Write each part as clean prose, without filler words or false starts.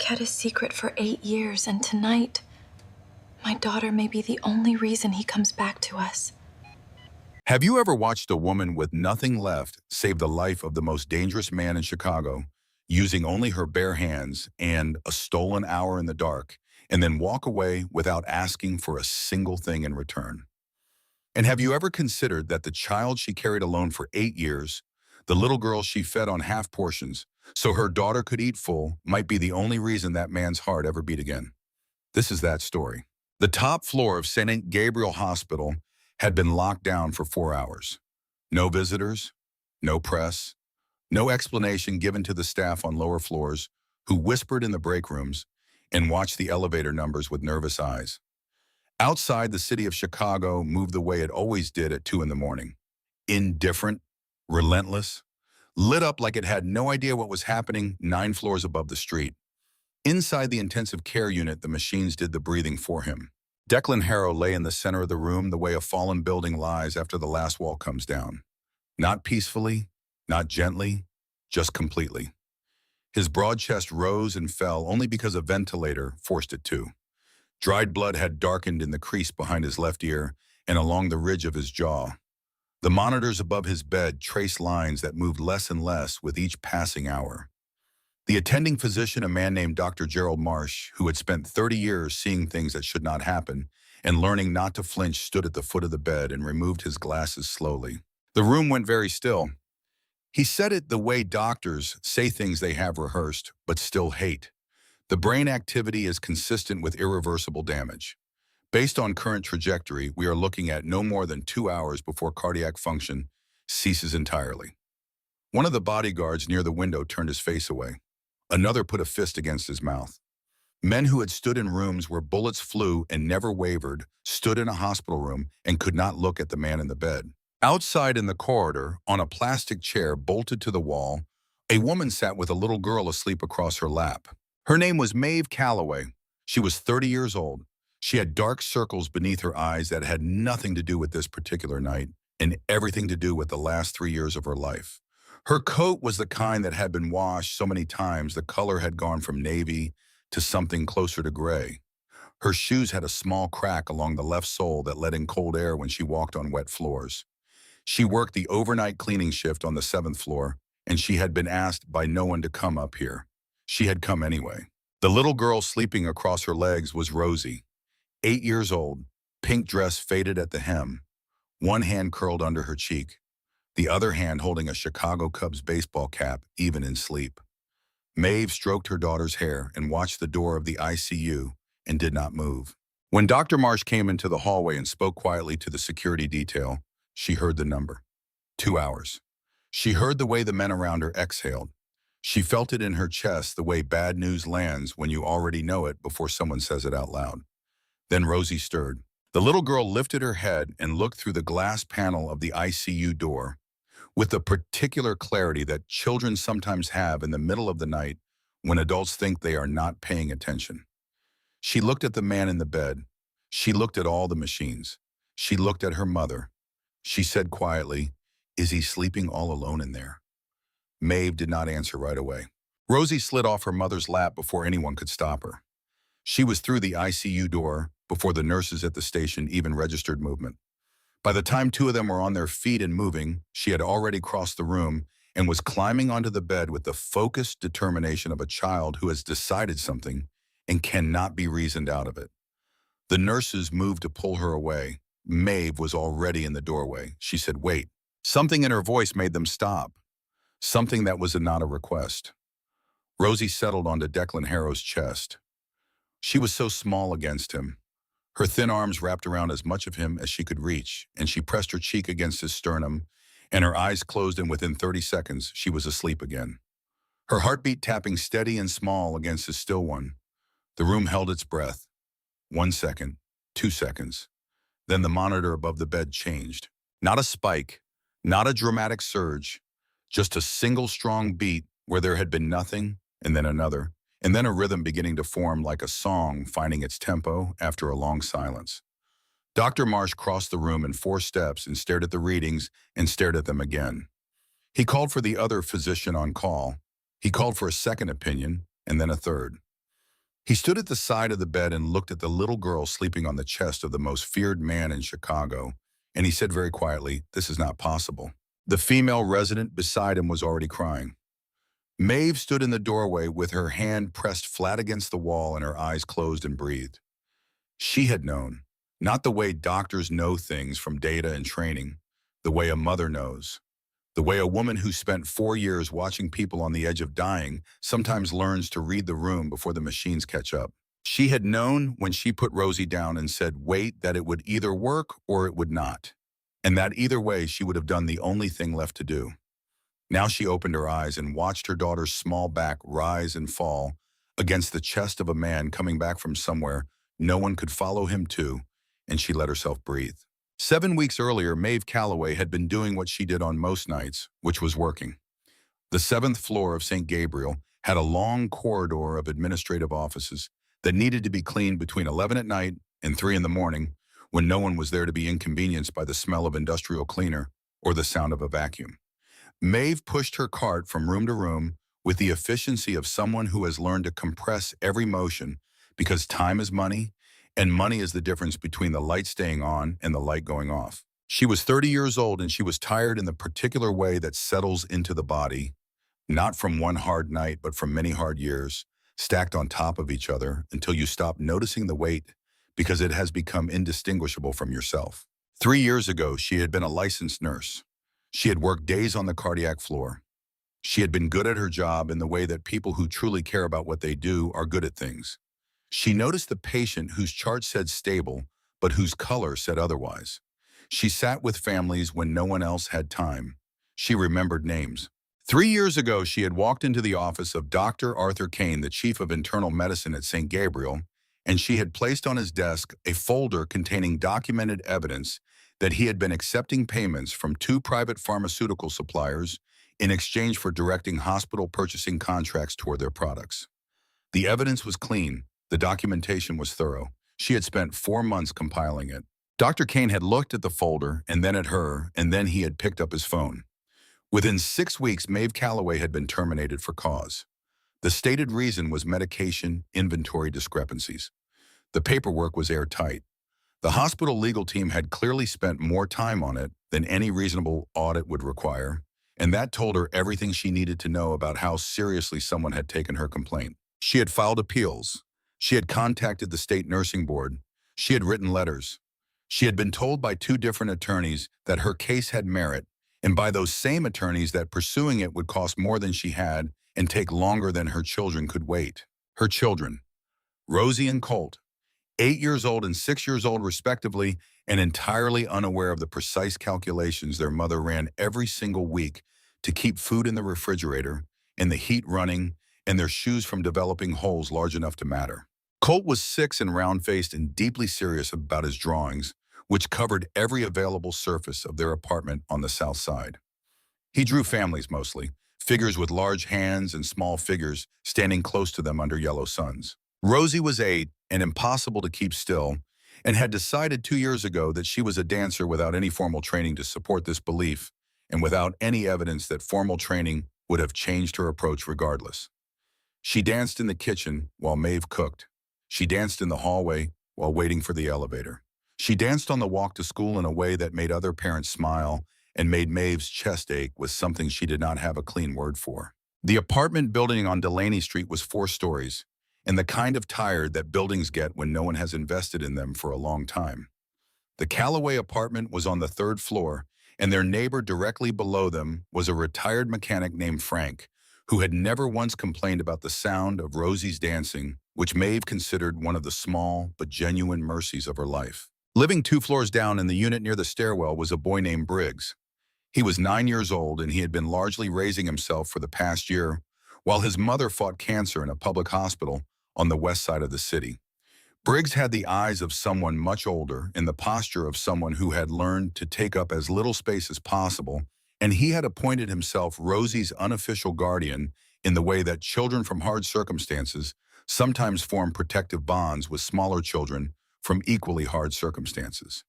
kept his secret for 8 years, and tonight, my daughter may be the only reason he comes back to us. Have you ever watched a woman with nothing left save the life of the most dangerous man in Chicago, using only her bare hands and a stolen hour in the dark, and then walk away without asking for a single thing in return? And have you ever considered that the child she carried alone for 8 years, the little girl she fed on half portions, so her daughter could eat full, might be the only reason that man's heart ever beat again? This is that story. The top floor of St. Gabriel Hospital had been locked down for 4 hours. No visitors, no press, no explanation given to the staff on lower floors, who whispered in the break rooms and watched the elevator numbers with nervous eyes. Outside, the city of Chicago moved the way it always did at 2 in the morning. Indifferent, relentless, lit up like it had no idea what was happening 9 floors above the street. Inside the intensive care unit, the machines did the breathing for him. Declan Harrow lay in the center of the room the way a fallen building lies after the last wall comes down. Not peacefully, not gently, just completely. His broad chest rose and fell only because a ventilator forced it to. Dried blood had darkened in the crease behind his left ear and along the ridge of his jaw. The monitors above his bed traced lines that moved less and less with each passing hour. The attending physician, a man named Dr. Gerald Marsh, who had spent 30 years seeing things that should not happen and learning not to flinch, stood at the foot of the bed and removed his glasses slowly. The room went very still. He said it the way doctors say things they have rehearsed, but still hate. The brain activity is consistent with irreversible damage. Based on current trajectory, we are looking at no more than 2 hours before cardiac function ceases entirely. One of the bodyguards near the window turned his face away. Another put a fist against his mouth. Men who had stood in rooms where bullets flew and never wavered stood in a hospital room and could not look at the man in the bed. Outside in the corridor, on a plastic chair bolted to the wall, a woman sat with a little girl asleep across her lap. Her name was Maid Calloway. She was 30 years old. She had dark circles beneath her eyes that had nothing to do with this particular night and everything to do with the last 3 years of her life. Her coat was the kind that had been washed so many times the color had gone from navy to something closer to gray. Her shoes had a small crack along the left sole that let in cold air when she walked on wet floors. She worked the overnight cleaning shift on the 7th floor, and she had been asked by no one to come up here. She had come anyway. The little girl sleeping across her legs was Rosie, 8 years old, pink dress faded at the hem, one hand curled under her cheek, the other hand holding a Chicago Cubs baseball cap, even in sleep. Maeve stroked her daughter's hair and watched the door of the ICU and did not move. When Dr. Marsh came into the hallway and spoke quietly to the security detail, she heard the number. 2 hours. She heard the way the men around her exhaled. She felt it in her chest the way bad news lands when you already know it before someone says it out loud. Then Rosie stirred. The little girl lifted her head and looked through the glass panel of the ICU door. With the particular clarity that children sometimes have in the middle of the night when adults think they are not paying attention. She looked at the man in the bed. She looked at all the machines. She looked at her mother. She said quietly, "Is he sleeping all alone in there?" Maeve did not answer right away. Rosie slid off her mother's lap before anyone could stop her. She was through the ICU door before the nurses at the station even registered movement. By the time 2 of them were on their feet and moving, she had already crossed the room and was climbing onto the bed with the focused determination of a child who has decided something and cannot be reasoned out of it. The nurses moved to pull her away. Maeve was already in the doorway. She said, "Wait." Something in her voice made them stop. Something that was not a request. Rosie settled onto Declan Harrow's chest. She was so small against him. Her thin arms wrapped around as much of him as she could reach, and she pressed her cheek against his sternum, and her eyes closed, and within 30 seconds, she was asleep again. Her heartbeat tapping steady and small against his still one. The room held its breath. 1 second, 2 seconds. Then the monitor above the bed changed. Not a spike, not a dramatic surge, just a single strong beat where there had been nothing, and then another, and then a rhythm beginning to form like a song finding its tempo after a long silence. Dr. Marsh crossed the room in 4 steps and stared at the readings and stared at them again. He called for the other physician on call. He called for a second opinion and then a third. He stood at the side of the bed and looked at the little girl sleeping on the chest of the most feared man in Chicago, and he said very quietly, "This is not possible." The female resident beside him was already crying. Maeve stood in the doorway with her hand pressed flat against the wall and her eyes closed and breathed. She had known, not the way doctors know things from data and training, the way a mother knows, the way a woman who spent 4 years watching people on the edge of dying sometimes learns to read the room before the machines catch up. She had known when she put Rosie down and said, "Wait," that it would either work or it would not, and that either way she would have done the only thing left to do. Now she opened her eyes and watched her daughter's small back rise and fall against the chest of a man coming back from somewhere no one could follow him to, and she let herself breathe. 7 weeks earlier, Maeve Calloway had been doing what she did on most nights, which was working. The seventh floor of St. Gabriel had a long corridor of administrative offices that needed to be cleaned between 11 at night and 3 in the morning when no one was there to be inconvenienced by the smell of industrial cleaner or the sound of a vacuum. Maeve pushed her cart from room to room with the efficiency of someone who has learned to compress every motion because time is money, and money is the difference between the light staying on and the light going off. She was 30 years old and she was tired in the particular way that settles into the body, not from one hard night, but from many hard years, stacked on top of each other until you stop noticing the weight because it has become indistinguishable from yourself. 3 years ago, she had been a licensed nurse. She had worked days on the cardiac floor. She had been good at her job in the way that people who truly care about what they do are good at things. She noticed the patient whose chart said stable, but whose color said otherwise. She sat with families when no one else had time. She remembered names. 3 years ago, she had walked into the office of Dr. Arthur Kane, the chief of internal medicine at St. Gabriel, and she had placed on his desk a folder containing documented evidence that he had been accepting payments from 2 private pharmaceutical suppliers in exchange for directing hospital purchasing contracts toward their products. The evidence was clean. The documentation was thorough. She had spent 4 months compiling it. Dr. Kane had looked at the folder and then at her, and then he had picked up his phone. Within 6 weeks, Maeve Calloway had been terminated for cause. The stated reason was medication inventory discrepancies. The paperwork was airtight. The hospital legal team had clearly spent more time on it than any reasonable audit would require, and that told her everything she needed to know about how seriously someone had taken her complaint. She had filed appeals. She had contacted the state nursing board. She had written letters. She had been told by 2 different attorneys that her case had merit, and by those same attorneys that pursuing it would cost more than she had and take longer than her children could wait. Her children, Rosie and Colt, 8 years old and 6 years old respectively, and entirely unaware of the precise calculations their mother ran every single week to keep food in the refrigerator and the heat running and their shoes from developing holes large enough to matter. Colt was 6 and round-faced and deeply serious about his drawings, which covered every available surface of their apartment on the south side. He drew families mostly, figures with large hands and small figures standing close to them under yellow suns. Rosie was 8 and impossible to keep still, and had decided 2 years ago that she was a dancer without any formal training to support this belief, and without any evidence that formal training would have changed her approach regardless. She danced in the kitchen while Maeve cooked. She danced in the hallway while waiting for the elevator. She danced on the walk to school in a way that made other parents smile and made Maeve's chest ache with something she did not have a clean word for. The apartment building on Delaney Street was 4 stories, and the kind of tired that buildings get when no one has invested in them for a long time. The Calloway apartment was on the 3rd floor, and their neighbor directly below them was a retired mechanic named Frank, who had never once complained about the sound of Rosie's dancing, which Maeve considered one of the small but genuine mercies of her life. Living 2 floors down in the unit near the stairwell was a boy named Briggs. He was 9 years old, and he had been largely raising himself for the past year while his mother fought cancer in a public hospital on the west side of the city. Briggs had the eyes of someone much older and the posture of someone who had learned to take up as little space as possible, and he had appointed himself Rosie's unofficial guardian in the way that children from hard circumstances sometimes form protective bonds with smaller children from equally hard circumstances.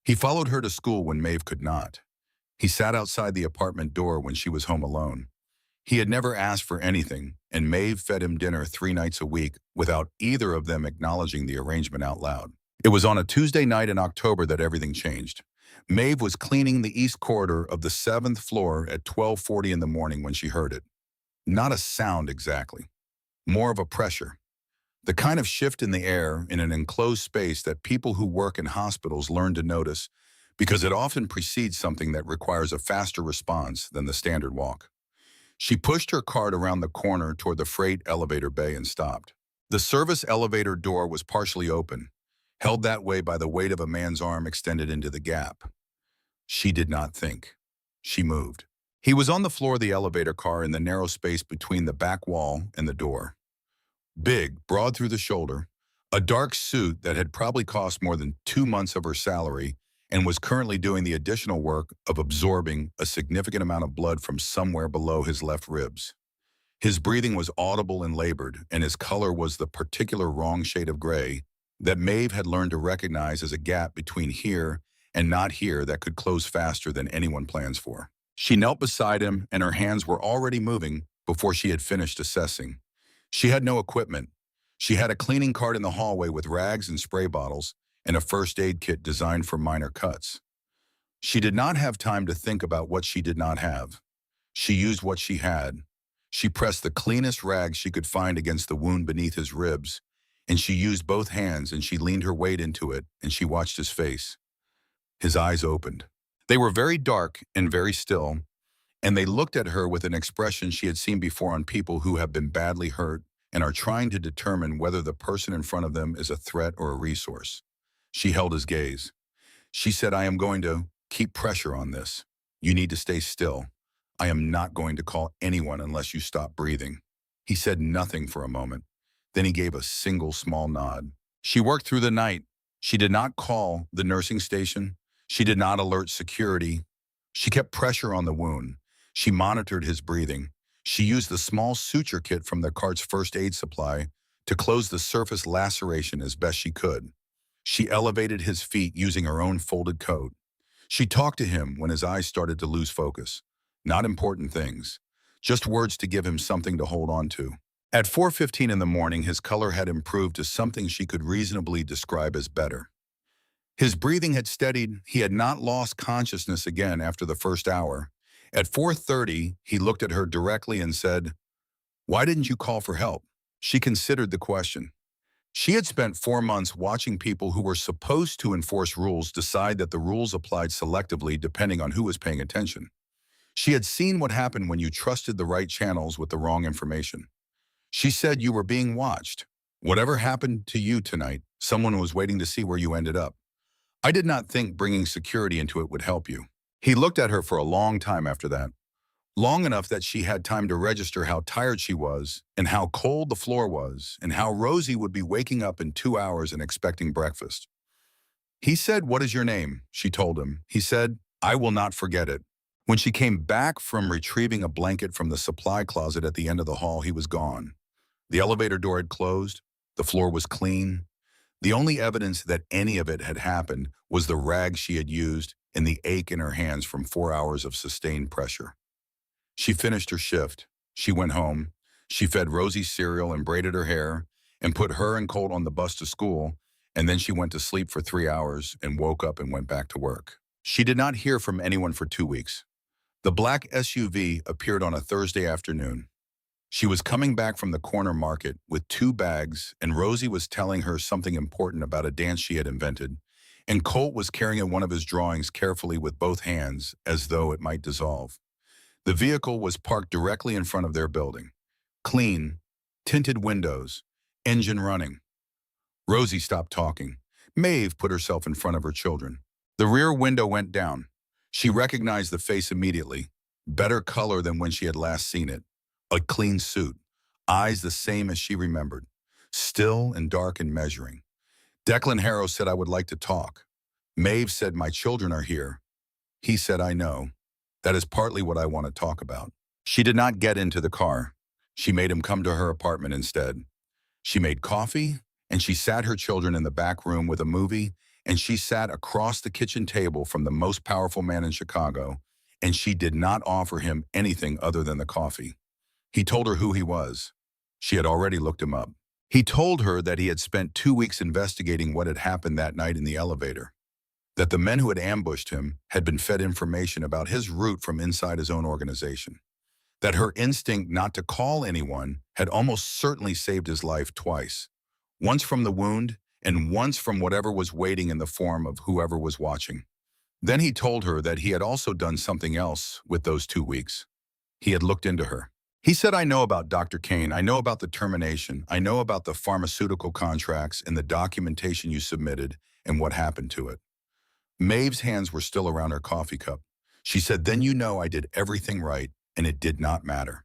He followed her to school when Maeve could not. He sat outside the apartment door when she was home alone. He had never asked for anything, and Maeve fed him dinner 3 nights a week without either of them acknowledging the arrangement out loud. It was on a Tuesday night in October that everything changed. Maeve was cleaning the east corridor of the 7th floor at 12:40 in the morning when she heard it. Not a sound exactly, more of a pressure. The kind of shift in the air in an enclosed space that people who work in hospitals learn to notice because it often precedes something that requires a faster response than the standard walk. She pushed her cart around the corner toward the freight elevator bay and stopped. The service elevator door was partially open, held that way by the weight of a man's arm extended into the gap. She did not think. She moved. He was on the floor of the elevator car in the narrow space between the back wall and the door. Big, broad through the shoulder, a dark suit that had probably cost more than 2 months of her salary and was currently doing the additional work of absorbing a significant amount of blood from somewhere below his left ribs. His breathing was audible and labored, and his color was the particular wrong shade of gray that Maeve had learned to recognize as a gap between here and not here that could close faster than anyone plans for. She knelt beside him, and her hands were already moving before she had finished assessing. She had no equipment. She had a cleaning cart in the hallway with rags and spray bottles and a first aid kit designed for minor cuts. She did not have time to think about what she did not have. She used what she had. She pressed the cleanest rag she could find against the wound beneath his ribs, and she used both hands and she leaned her weight into it and she watched his face. His eyes opened. They were very dark and very still, and they looked at her with an expression she had seen before on people who have been badly hurt and are trying to determine whether the person in front of them is a threat or a resource. She held his gaze. She said, "I am going to keep pressure on this. You need to stay still. I am not going to call anyone unless you stop breathing." He said nothing for a moment. Then he gave a single small nod. She worked through the night. She did not call the nursing station. She did not alert security. She kept pressure on the wound. She monitored his breathing. She used the small suture kit from the cart's first aid supply to close the surface laceration as best she could. She elevated his feet using her own folded coat. She talked to him when his eyes started to lose focus. Not important things, just words to give him something to hold on to. At 4:15 in the morning, his color had improved to something she could reasonably describe as better. His breathing had steadied. He had not lost consciousness again after the first hour. At 4:30, he looked at her directly and said, "Why didn't you call for help?" She considered the question. She had spent 4 months watching people who were supposed to enforce rules decide that the rules applied selectively depending on who was paying attention. She had seen what happened when you trusted the right channels with the wrong information. She said you were being watched. Whatever happened to you tonight, someone was waiting to see where you ended up. I did not think bringing security into it would help you. He looked at her for a long time after that. Long enough that she had time to register how tired she was and how cold the floor was and how Rosie would be waking up in 2 hours and expecting breakfast. He said, "What is your name?" She told him. He said, "I will not forget it." When she came back from retrieving a blanket from the supply closet at the end of the hall, he was gone. The elevator door had closed. The floor was clean. The only evidence that any of it had happened was the rag she had used and the ache in her hands from 4 hours of sustained pressure. She finished her shift. She went home. She fed Rosie cereal and braided her hair and put her and Colt on the bus to school, and then she went to sleep for 3 hours and woke up and went back to work. She did not hear from anyone for 2 weeks. The black SUV appeared on a Thursday afternoon. She was coming back from the corner market with 2 bags, and Rosie was telling her something important about a dance she had invented, and Colt was carrying one of his drawings carefully with both hands as though it might dissolve. The vehicle was parked directly in front of their building. Clean, tinted windows, engine running. Rosie stopped talking. Maeve put herself in front of her children. The rear window went down. She recognized the face immediately. Better color than when she had last seen it. A clean suit. Eyes the same as she remembered. Still and dark and measuring. Declan Harrow said, "I would like to talk." Maeve said, "My children are here." He said, "I know. That is partly what I want to talk about." She did not get into the car. She made him come to her apartment instead. She made coffee, and she sat her children in the back room with a movie, and she sat across the kitchen table from the most powerful man in Chicago, and she did not offer him anything other than the coffee. He told her who he was. She had already looked him up. He told her that he had spent 2 weeks investigating what had happened that night in the elevator, that the men who had ambushed him had been fed information about his route from inside his own organization, that her instinct not to call anyone had almost certainly saved his life twice, once from the wound and once from whatever was waiting in the form of whoever was watching. Then he told her that he had also done something else with those 2 weeks. He had looked into her. He said, I know about Dr. Kane. I know about the termination. I know about the pharmaceutical contracts and the documentation you submitted and what happened to it. Maeve's hands were still around her coffee cup. She said, then you know I did everything right and it did not matter.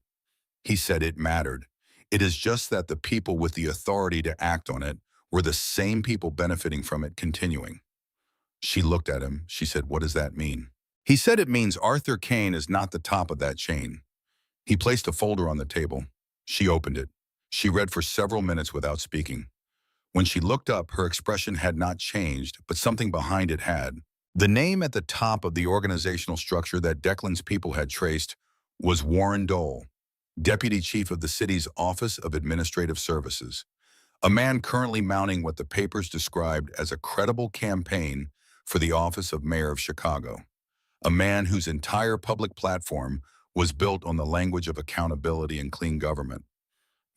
He said it mattered. It is just that the people with the authority to act on it were the same people benefiting from it continuing. She looked at him. She said, what does that mean? He said it means Arthur Kane is not the top of that chain. He placed a folder on the table. She opened it. She read for several minutes without speaking. When she looked up, her expression had not changed, but something behind it had. The name at the top of the organizational structure that Declan's people had traced was Warren Dole, Deputy Chief of the city's Office of Administrative Services, a man currently mounting what the papers described as a credible campaign for the office of Mayor of Chicago, a man whose entire public platform was built on the language of accountability and clean government.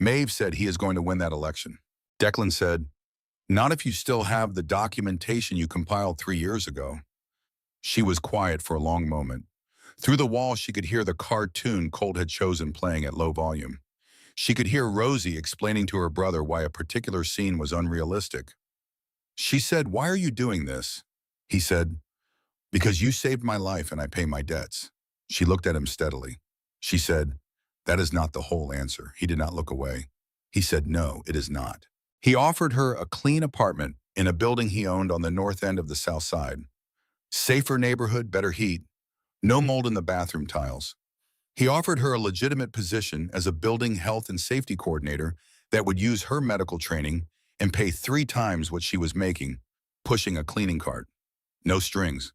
Maeve said he is going to win that election. Declan said, not if you still have the documentation you compiled 3 years ago. She was quiet for a long moment. Through the wall, she could hear the cartoon Colt had chosen playing at low volume. She could hear Rosie explaining to her brother why a particular scene was unrealistic. She said, why are you doing this? He said, because you saved my life and I pay my debts. She looked at him steadily. She said, that is not the whole answer. He did not look away. He said, no, it is not. He offered her a clean apartment in a building he owned on the north end of the south side. Safer neighborhood, better heat, no mold in the bathroom tiles. He offered her a legitimate position as a building health and safety coordinator that would use her medical training and pay 3 times what she was making, pushing a cleaning cart. No strings.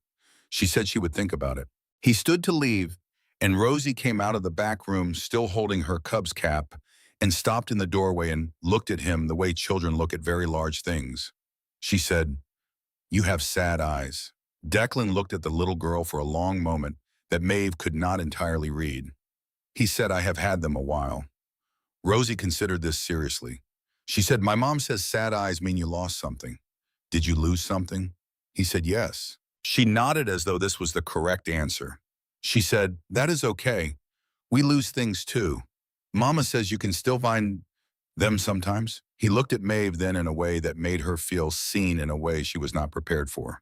She said she would think about it. He stood to leave, and Rosie came out of the back room still holding her Cubs cap and stopped in the doorway and looked at him the way children look at very large things. She said, you have sad eyes. Declan looked at the little girl for a long moment that Maeve could not entirely read. He said, I have had them a while. Rosie considered this seriously. She said, my mom says sad eyes mean you lost something. Did you lose something? He said, yes. She nodded as though this was the correct answer. She said, that is okay. We lose things too. Mama says you can still find them sometimes. He looked at Maeve then in a way that made her feel seen in a way she was not prepared for.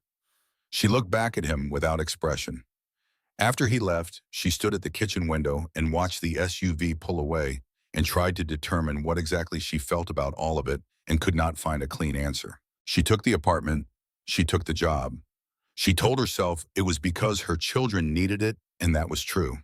She looked back at him without expression. After he left, she stood at the kitchen window and watched the SUV pull away and tried to determine what exactly she felt about all of it and could not find a clean answer. She took the apartment. She took the job. She told herself it was because her children needed it, and that was true.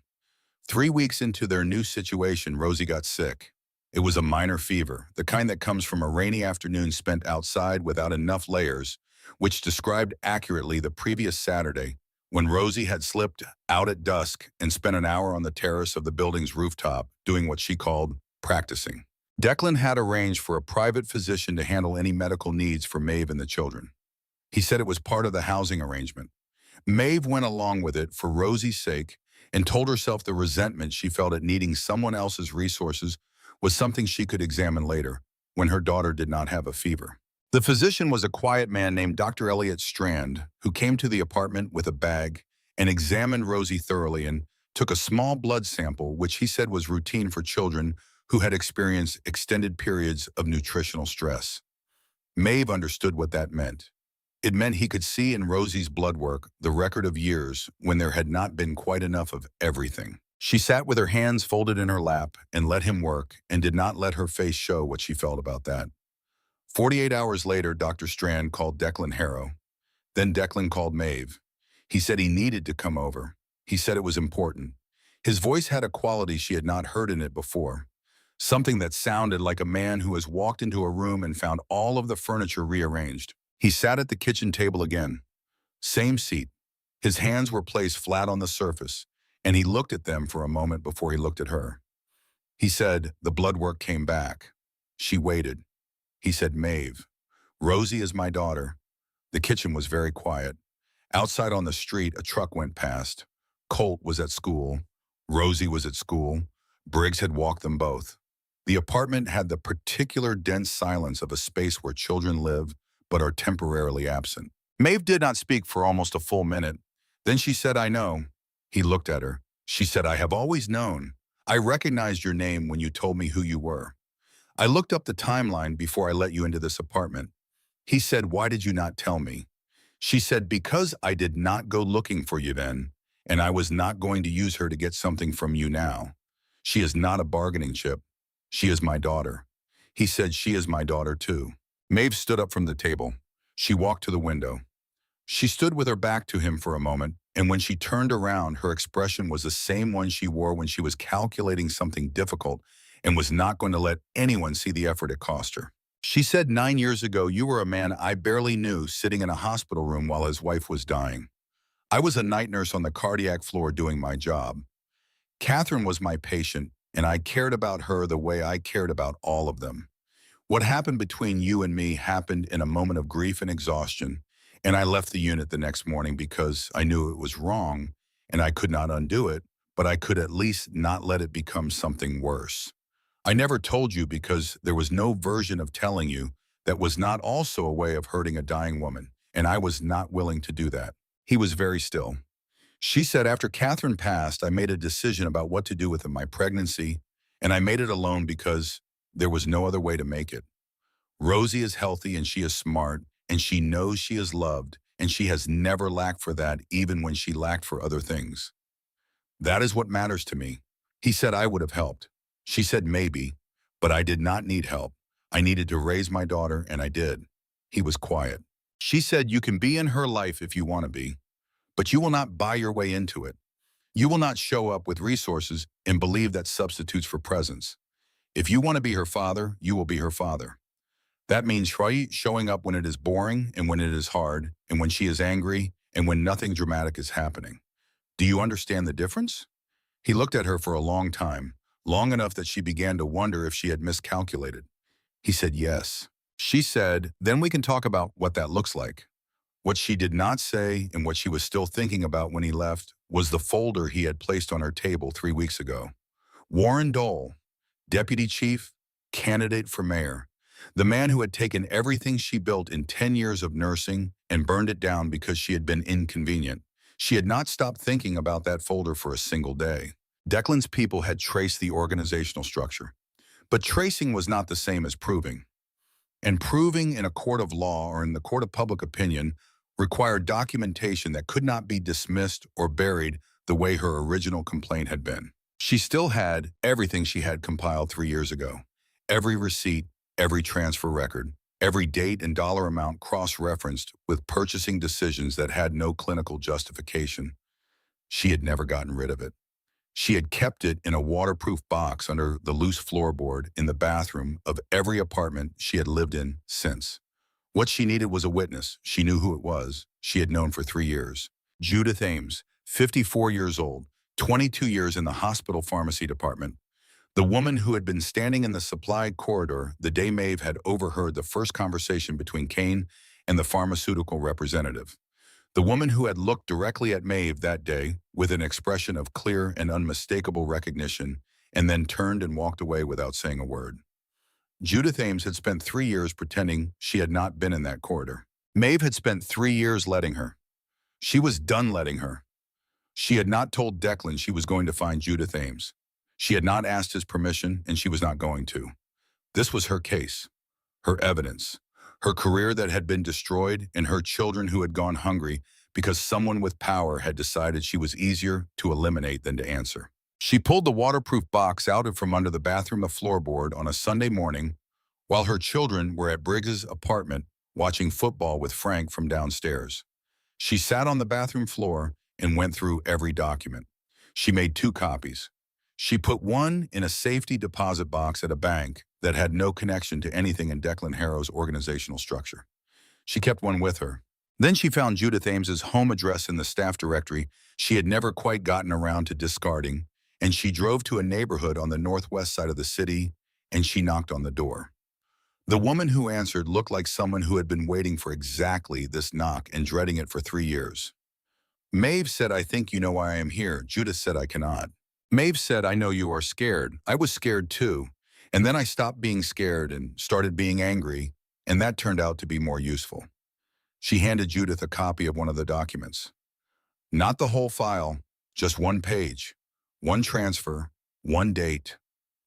3 weeks into their new situation, Rosie got sick. It was a minor fever, the kind that comes from a rainy afternoon spent outside without enough layers, which described accurately the previous Saturday when Rosie had slipped out at dusk and spent an hour on the terrace of the building's rooftop doing what she called practicing. Declan had arranged for a private physician to handle any medical needs for Maeve and the children. He said it was part of the housing arrangement. Maeve went along with it for Rosie's sake and told herself the resentment she felt at needing someone else's resources was something she could examine later, when her daughter did not have a fever. The physician was a quiet man named Dr. Elliot Strand, who came to the apartment with a bag and examined Rosie thoroughly and took a small blood sample, which he said was routine for children who had experienced extended periods of nutritional stress. Maeve understood what that meant. It meant he could see in Rosie's blood work the record of years when there had not been quite enough of everything. She sat with her hands folded in her lap and let him work and did not let her face show what she felt about that. 48 hours later, Dr. Strand called Declan Harrow. Then Declan called Maeve. He said he needed to come over. He said it was important. His voice had a quality she had not heard in it before, something that sounded like a man who has walked into a room and found all of the furniture rearranged. He sat at the kitchen table again. Same seat. His hands were placed flat on the surface, and he looked at them for a moment before he looked at her. He said, the blood work came back. She waited. He said, Maeve, Rosie is my daughter. The kitchen was very quiet. Outside on the street, a truck went past. Colt was at school. Rosie was at school. Briggs had walked them both. The apartment had the particular dense silence of a space where children live but are temporarily absent. Maeve did not speak for almost a full minute. Then she said, I know. He looked at her. She said, I have always known. I recognized your name when you told me who you were. I looked up the timeline before I let you into this apartment. He said, why did you not tell me? She said, because I did not go looking for you then, and I was not going to use her to get something from you now. She is not a bargaining chip. She is my daughter. He said, she is my daughter too. Maeve stood up from the table. She walked to the window. She stood with her back to him for a moment, and when she turned around, her expression was the same one she wore when she was calculating something difficult and was not going to let anyone see the effort it cost her. She said, 9 years ago, you were a man I barely knew sitting in a hospital room while his wife was dying. I was a night nurse on the cardiac floor doing my job. Catherine was my patient, and I cared about her the way I cared about all of them. What happened between you and me happened in a moment of grief and exhaustion, and I left the unit the next morning because I knew it was wrong, and I could not undo it, but I could at least not let it become something worse. I never told you because there was no version of telling you that was not also a way of hurting a dying woman, and I was not willing to do that. He was very still. She said, after Catherine passed, I made a decision about what to do with my pregnancy, and I made it alone because there was no other way to make it. Rosie is healthy and she is smart, and she knows she is loved, and she has never lacked for that even when she lacked for other things. That is what matters to me. He said I would have helped. She said maybe, but I did not need help. I needed to raise my daughter, and I did. He was quiet. She said, you can be in her life if you want to be, but you will not buy your way into it. You will not show up with resources and believe that substitutes for presence. If you want to be her father, you will be her father. That means showing up when it is boring and when it is hard and when she is angry and when nothing dramatic is happening. Do you understand the difference? He looked at her for a long time, long enough that she began to wonder if she had miscalculated. He said yes. She said, then we can talk about what that looks like. What she did not say and what she was still thinking about when he left was the folder he had placed on her table 3 weeks ago. Warren Dole, deputy chief, candidate for mayor. The man who had taken everything she built in 10 years of nursing and burned it down because she had been inconvenient. She had not stopped thinking about that folder for a single day. Declan's people had traced the organizational structure. But tracing was not the same as proving. And proving in a court of law or in the court of public opinion required documentation that could not be dismissed or buried the way her original complaint had been. She still had everything she had compiled 3 years ago. Every receipt, every transfer record, every date and dollar amount cross-referenced with purchasing decisions that had no clinical justification. She had never gotten rid of it. She had kept it in a waterproof box under the loose floorboard in the bathroom of every apartment she had lived in since. What she needed was a witness. She knew who it was. She had known for 3 years. Judith Ames, 54 years old, 22 years in the hospital pharmacy department. The woman who had been standing in the supply corridor the day Maeve had overheard the first conversation between Kane and the pharmaceutical representative. The woman who had looked directly at Maeve that day with an expression of clear and unmistakable recognition and then turned and walked away without saying a word. Judith Ames had spent 3 years pretending she had not been in that corridor. Maeve had spent 3 years letting her. She was done letting her. She had not told Declan she was going to find Judith Ames. She had not asked his permission, and she was not going to. This was her case, her evidence, her career that had been destroyed, and her children who had gone hungry because someone with power had decided she was easier to eliminate than to answer. She pulled the waterproof box out from under the bathroom floorboard on a Sunday morning while her children were at Briggs's apartment watching football with Frank from downstairs. She sat on the bathroom floor and went through every document. She made 2 copies. She put one in a safety deposit box at a bank that had no connection to anything in Declan Harrow's organizational structure. She kept one with her. Then she found Judith Ames's home address in the staff directory she had never quite gotten around to discarding, and she drove to a neighborhood on the northwest side of the city, and she knocked on the door. The woman who answered looked like someone who had been waiting for exactly this knock and dreading it for 3 years. Maeve said, "I think you know why I am here." Judith said, "I cannot." Maeve said, "I know you are scared. I was scared too. And then I stopped being scared and started being angry, and that turned out to be more useful." She handed Judith a copy of one of the documents. Not the whole file, just one page, one transfer, one date,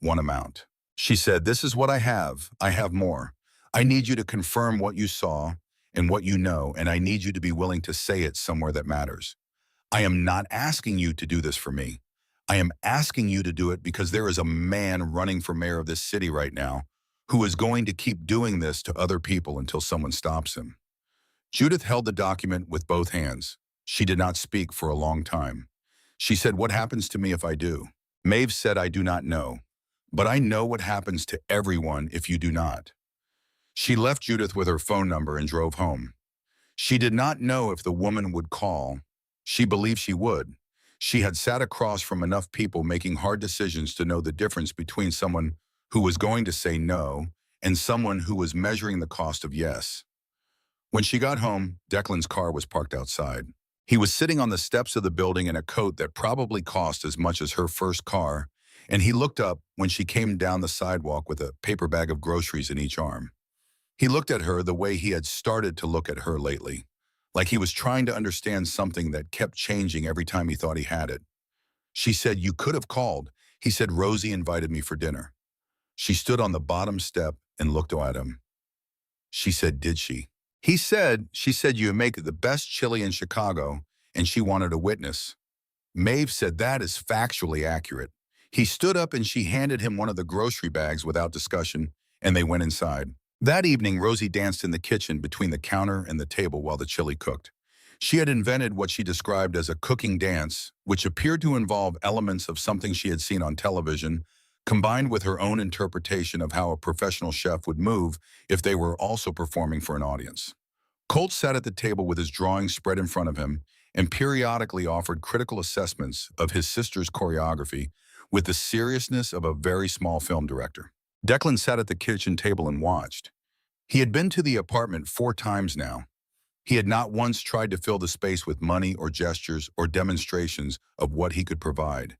one amount. She said, "This is what I have. I have more. I need you to confirm what you saw and what you know, and I need you to be willing to say it somewhere that matters. I am not asking you to do this for me. I am asking you to do it because there is a man running for mayor of this city right now who is going to keep doing this to other people until someone stops him." Judith held the document with both hands. She did not speak for a long time. She said, "What happens to me if I do?" Maeve said, "I do not know, but I know what happens to everyone if you do not." She left Judith with her phone number and drove home. She did not know if the woman would call. She believed she would. She had sat across from enough people making hard decisions to know the difference between someone who was going to say no and someone who was measuring the cost of yes. When she got home, Declan's car was parked outside. He was sitting on the steps of the building in a coat that probably cost as much as her first car, and he looked up when she came down the sidewalk with a paper bag of groceries in each arm. He looked at her the way he had started to look at her lately, like he was trying to understand something that kept changing every time he thought he had it. She said, "You could have called." He said, "Rosie invited me for dinner." She stood on the bottom step and looked at him. She said, "Did she?" She said, "You make the best chili in Chicago," and she wanted a witness. Maeve said, "That is factually accurate." He stood up and she handed him one of the grocery bags without discussion, and they went inside. That evening, Rosie danced in the kitchen between the counter and the table while the chili cooked. She had invented what she described as a cooking dance, which appeared to involve elements of something she had seen on television, combined with her own interpretation of how a professional chef would move if they were also performing for an audience. Colt sat at the table with his drawings spread in front of him and periodically offered critical assessments of his sister's choreography with the seriousness of a very small film director. Declan sat at the kitchen table and watched. He had been to the apartment 4 times now. He had not once tried to fill the space with money or gestures or demonstrations of what he could provide.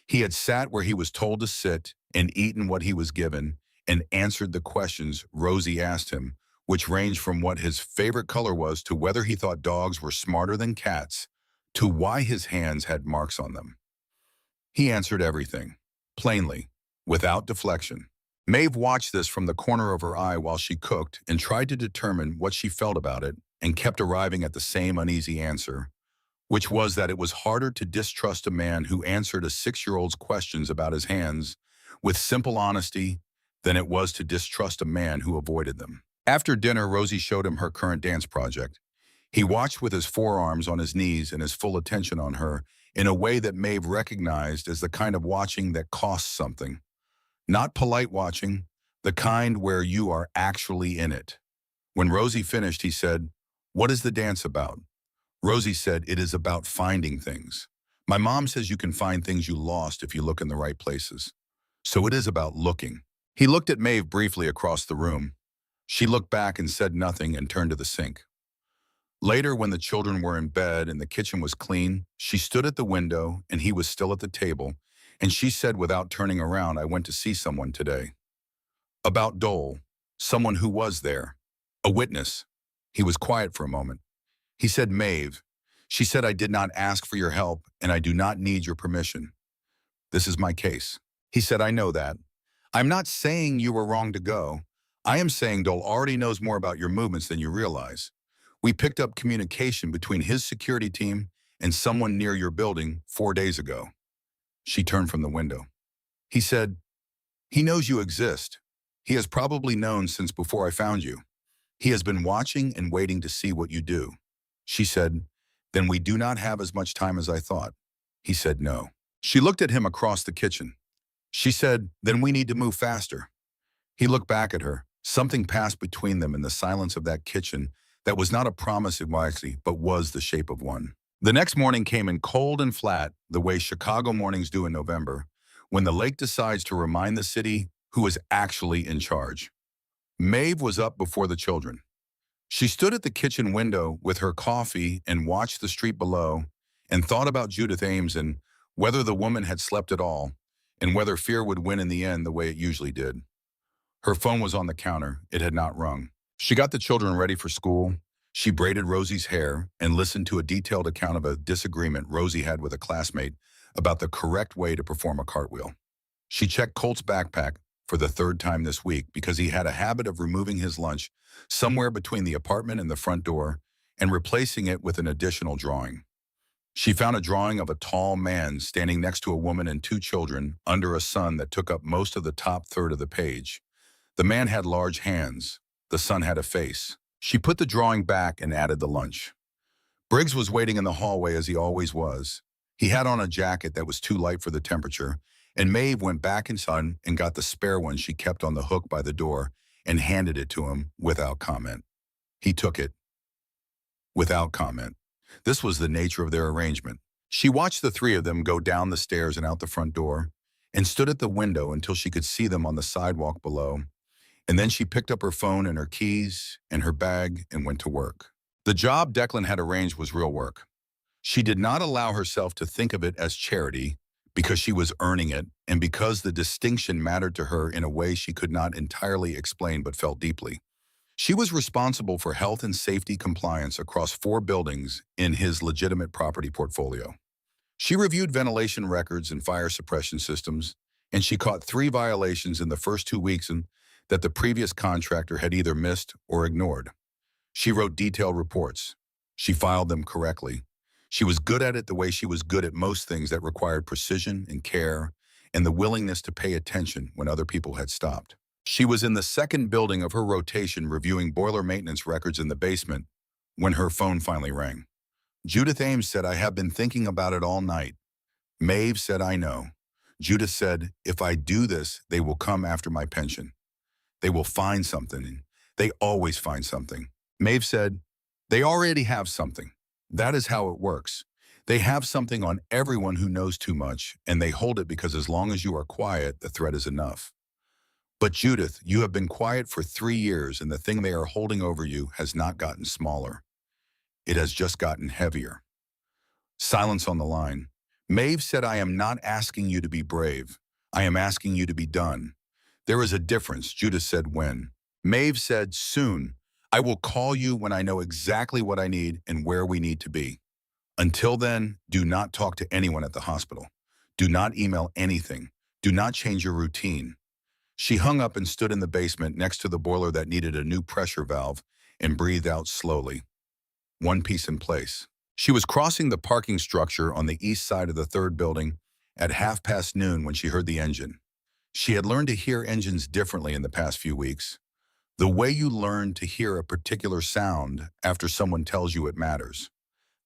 He had sat where he was told to sit and eaten what he was given and answered the questions Rosie asked him, which ranged from what his favorite color was to whether he thought dogs were smarter than cats to why his hands had marks on them. He answered everything, plainly, without deflection. Maeve watched this from the corner of her eye while she cooked and tried to determine what she felt about it and kept arriving at the same uneasy answer, which was that it was harder to distrust a man who answered a 6-year-old's questions about his hands with simple honesty than it was to distrust a man who avoided them. After dinner, Rosie showed him her current dance project. He watched with his forearms on his knees and his full attention on her in a way that Maeve recognized as the kind of watching that costs something. Not polite watching, the kind where you are actually in it. When Rosie finished, he said, "What is the dance about?" Rosie said, "It is about finding things. My mom says you can find things you lost if you look in the right places. So it is about looking." He looked at Maeve briefly across the room. She looked back and said nothing and turned to the sink. Later, when the children were in bed and the kitchen was clean, she stood at the window and he was still at the table, and she said without turning around, "I went to see someone today." About Dole, someone who was there, a witness. He was quiet for a moment. He said, "Maeve." She said, "I did not ask for your help and I do not need your permission. This is my case." He said, "I know that. I'm not saying you were wrong to go. I am saying Dole already knows more about your movements than you realize. We picked up communication between his security team and someone near your building 4 days ago." She turned from the window. He said, "He knows you exist. He has probably known since before I found you. He has been watching and waiting to see what you do." She said, "Then we do not have as much time as I thought." He said no. She looked at him across the kitchen. She said, "Then we need to move faster." He looked back at her. Something passed between them in the silence of that kitchen that was not a promise exactly, but was the shape of one. The next morning came in cold and flat, the way Chicago mornings do in November, when the lake decides to remind the city who is actually in charge. Maeve was up before the children. She stood at the kitchen window with her coffee and watched the street below and thought about Judith Ames and whether the woman had slept at all and whether fear would win in the end the way it usually did. Her phone was on the counter. It had not rung. She got the children ready for school. She braided Rosie's hair and listened to a detailed account of a disagreement Rosie had with a classmate about the correct way to perform a cartwheel. She checked Colt's backpack for the third time this week because he had a habit of removing his lunch somewhere between the apartment and the front door and replacing it with an additional drawing. She found a drawing of a tall man standing next to a woman and two children under a sun that took up most of the top third of the page. The man had large hands. The son had a face. She put the drawing back and added the lunch. Briggs was waiting in the hallway as he always was. He had on a jacket that was too light for the temperature, and Maeve went back inside and got the spare one she kept on the hook by the door and handed it to him without comment. He took it without comment. This was the nature of their arrangement. She watched the three of them go down the stairs and out the front door and stood at the window until she could see them on the sidewalk below. And then she picked up her phone and her keys and her bag and went to work. The job Declan had arranged was real work. She did not allow herself to think of it as charity because she was earning it and because the distinction mattered to her in a way she could not entirely explain but felt deeply. She was responsible for health and safety compliance across 4 buildings in his legitimate property portfolio. She reviewed ventilation records and fire suppression systems, and she caught 3 violations in the first 2 weeks that the previous contractor had either missed or ignored. She wrote detailed reports. She filed them correctly. She was good at it the way she was good at most things that required precision and care and the willingness to pay attention when other people had stopped. She was in the second building of her rotation reviewing boiler maintenance records in the basement when her phone finally rang. Judith Ames said, "I have been thinking about it all night." Maeve said, "I know." Judith said, "If I do this, they will come after my pension. They will find something. They always find something." Maeve said, "They already have something. That is how it works. They have something on everyone who knows too much, and they hold it because as long as you are quiet, the threat is enough. But Judith, you have been quiet for 3 years, and the thing they are holding over you has not gotten smaller. It has just gotten heavier." Silence on the line. Maeve said, "I am not asking you to be brave. I am asking you to be done. There is a difference." Judith said, "When?" Maeve said, "Soon. I will call you when I know exactly what I need and where we need to be. Until then, do not talk to anyone at the hospital. Do not email anything. Do not change your routine." She hung up and stood in the basement next to the boiler that needed a new pressure valve and breathed out slowly. One piece in place. She was crossing the parking structure on the east side of the 3rd building at noon when she heard the engine. She had learned to hear engines differently in the past few weeks. The way you learn to hear a particular sound after someone tells you it matters.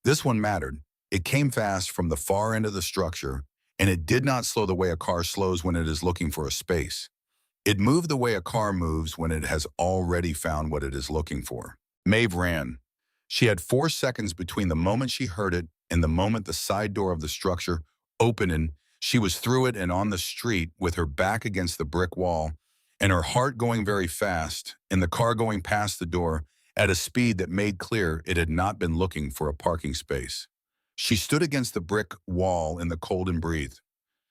This one mattered. It came fast from the far end of the structure, and it did not slow the way a car slows when it is looking for a space. It moved the way a car moves when it has already found what it is looking for. Maeve ran. She had 4 seconds between the moment she heard it and the moment the side door of the structure opened, and she was through it and on the street with her back against the brick wall and her heart going very fast and the car going past the door at a speed that made clear it had not been looking for a parking space. She stood against the brick wall in the cold and breathed.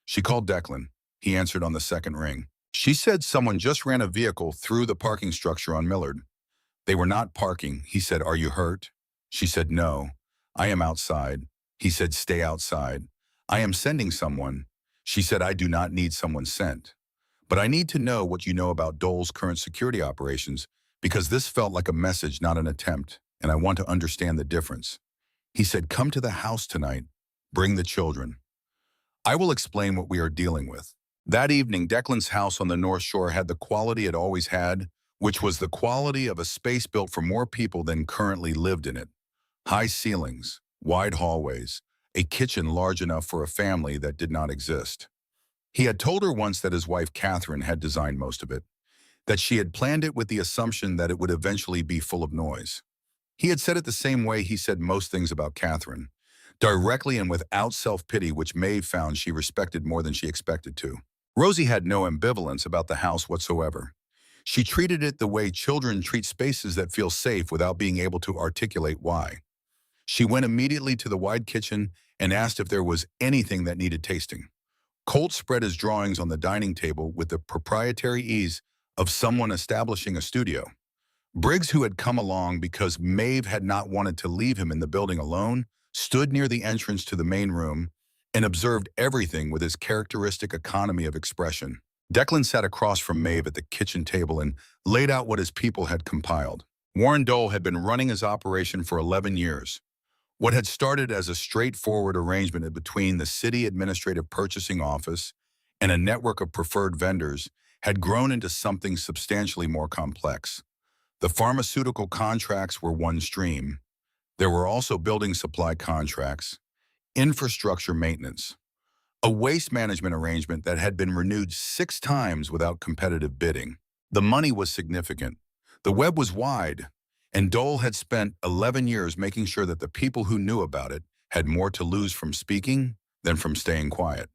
She called Declan. He answered on the second ring. She said someone just ran a vehicle through the parking structure on Millard. They were not parking. He said, "Are you hurt?" She said, "No. I am outside." He said, "Stay outside. I am sending someone." She said, "I do not need someone sent. But I need to know what you know about Dole's current security operations because this felt like a message, not an attempt, and I want to understand the difference." He said, "Come to the house tonight. Bring the children. I will explain what we are dealing with." That evening, Declan's house on the North Shore had the quality it always had, which was the quality of a space built for more people than currently lived in it. High ceilings, wide hallways, a kitchen large enough for a family that did not exist. He had told her once that his wife Catherine had designed most of it, that she had planned it with the assumption that it would eventually be full of noise. He had said it the same way he said most things about Catherine, directly and without self-pity, which Maeve found she respected more than she expected to. Rosie had no ambivalence about the house whatsoever. She treated it the way children treat spaces that feel safe without being able to articulate why. She went immediately to the wide kitchen and asked if there was anything that needed tasting. Colt spread his drawings on the dining table with the proprietary ease of someone establishing a studio. Briggs, who had come along because Maeve had not wanted to leave him in the building alone, stood near the entrance to the main room and observed everything with his characteristic economy of expression. Declan sat across from Maeve at the kitchen table and laid out what his people had compiled. Warren Dole had been running his operation for 11 years. What had started as a straightforward arrangement between the city administrative purchasing office and a network of preferred vendors had grown into something substantially more complex. The pharmaceutical contracts were one stream. There were also building supply contracts, infrastructure maintenance, a waste management arrangement that had been renewed 6 times without competitive bidding. The money was significant. The web was wide, and Dole had spent 11 years making sure that the people who knew about it had more to lose from speaking than from staying quiet.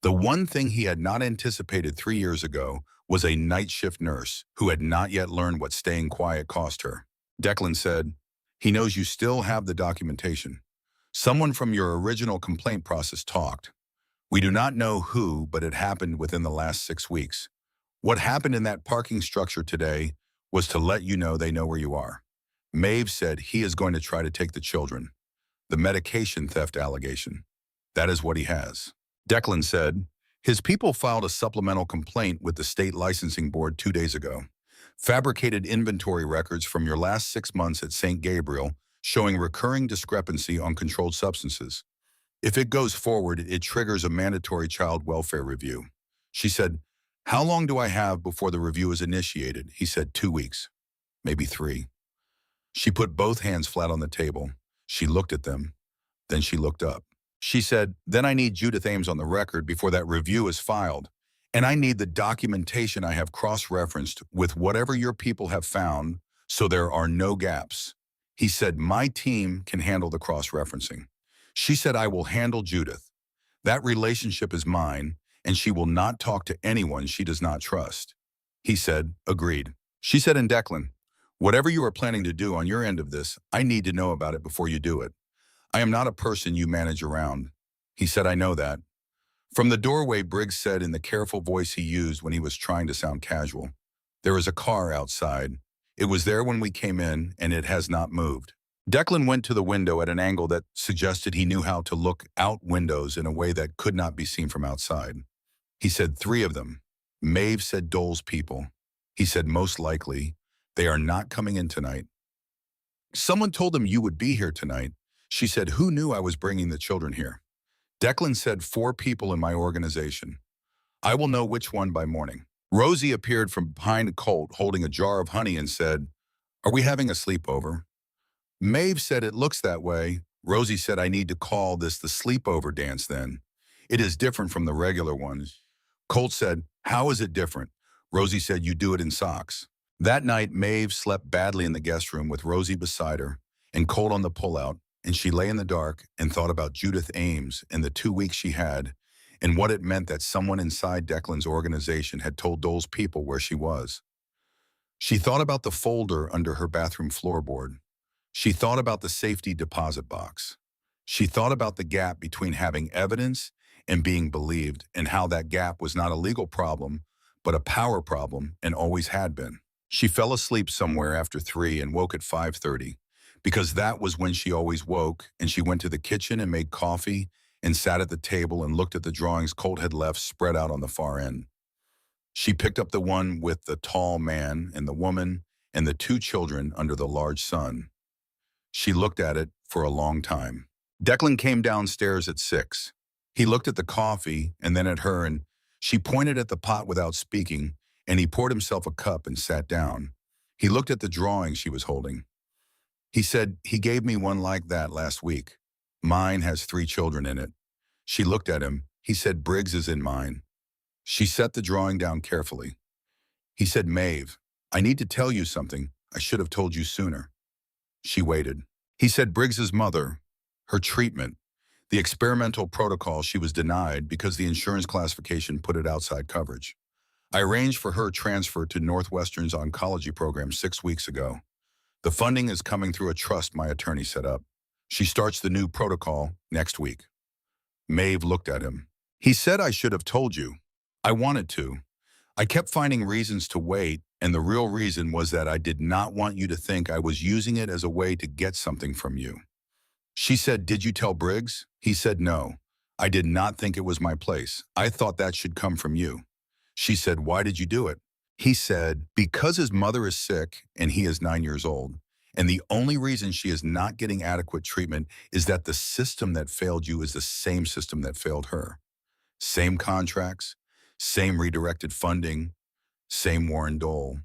The one thing he had not anticipated 3 years ago was a night shift nurse who had not yet learned what staying quiet cost her. Declan said, "He knows you still have the documentation. Someone from your original complaint process talked. We do not know who, but it happened within the last 6 weeks. What happened in that parking structure today was to let you know they know where you are. Maeve said he is going to try to take the children. The medication theft allegation. That is what he has." Declan said, his people filed a supplemental complaint with the state licensing board 2 days ago. Fabricated inventory records from your last 6 months at St. Gabriel showing recurring discrepancy on controlled substances. If it goes forward, it triggers a mandatory child welfare review. She said, "How long do I have before the review is initiated?" He said, 2 weeks, maybe 3. She put both hands flat on the table. She looked at them. Then she looked up. She said, "Then I need Judith Ames on the record before that review is filed. And I need the documentation I have cross-referenced with whatever your people have found so there are no gaps." He said, "My team can handle the cross-referencing." She said, "I will handle Judith. That relationship is mine, and she will not talk to anyone she does not trust." He said, "Agreed." She said, "And Declan, whatever you are planning to do on your end of this, I need to know about it before you do it. I am not a person you manage around." He said, "I know that." From the doorway, Briggs said in the careful voice he used when he was trying to sound casual, "There is a car outside. It was there when we came in, and it has not moved." Declan went to the window at an angle that suggested he knew how to look out windows in a way that could not be seen from outside. He said, "3 of them." Maeve said, "Dole's people." He said, "Most likely. They are not coming in tonight." "Someone told them you would be here tonight." She said, "Who knew I was bringing the children here?" Declan said, 4 people in my organization. I will know which one by morning." Rosie appeared from behind Colt holding a jar of honey and said, "Are we having a sleepover?" Maeve said, "It looks that way." Rosie said, "I need to call this the sleepover dance then. It is different from the regular ones." Colt said, "How is it different?" Rosie said, "You do it in socks." That night, Maeve slept badly in the guest room with Rosie beside her and Colt on the pullout, and she lay in the dark and thought about Judith Ames and the 2 weeks she had and what it meant that someone inside Declan's organization had told Dole's people where she was. She thought about the folder under her bathroom floorboard. She thought about the safety deposit box. She thought about the gap between having evidence and being believed and how that gap was not a legal problem, but a power problem and always had been. She fell asleep somewhere after 3 and woke at 5:30 because that was when she always woke, and she went to the kitchen and made coffee and sat at the table and looked at the drawings Colt had left spread out on the far end. She picked up the one with the tall man and the woman and the 2 children under the large sun. She looked at it for a long time. Declan came downstairs at 6. He looked at the coffee and then at her, and she pointed at the pot without speaking, and he poured himself a cup and sat down. He looked at the drawing she was holding. He said, "He gave me one like that last week. Mine has 3 children in it." She looked at him. He said, "Briggs is in mine." She set the drawing down carefully. He said, "Maeve, I need to tell you something. I should have told you sooner." She waited. He said, "Briggs's mother." her treatment, the experimental protocol she was denied because the insurance classification put it outside coverage. I arranged for her transfer to Northwestern's oncology program 6 weeks ago. The funding is coming through a trust my attorney set up. She starts the new protocol next week. Maeve looked at him. He said I should have told you. I wanted to. I kept finding reasons to wait, and the real reason was that I did not want you to think I was using it as a way to get something from you. She said, "Did you tell Briggs?" He said, "No. I did not think it was my place. I thought that should come from you." She said, "Why did you do it?" He said, "Because his mother is sick and he is 9 years old. And the only reason she is not getting adequate treatment is that the system that failed you is the same system that failed her. Same contracts, same redirected funding, same Warren Dole."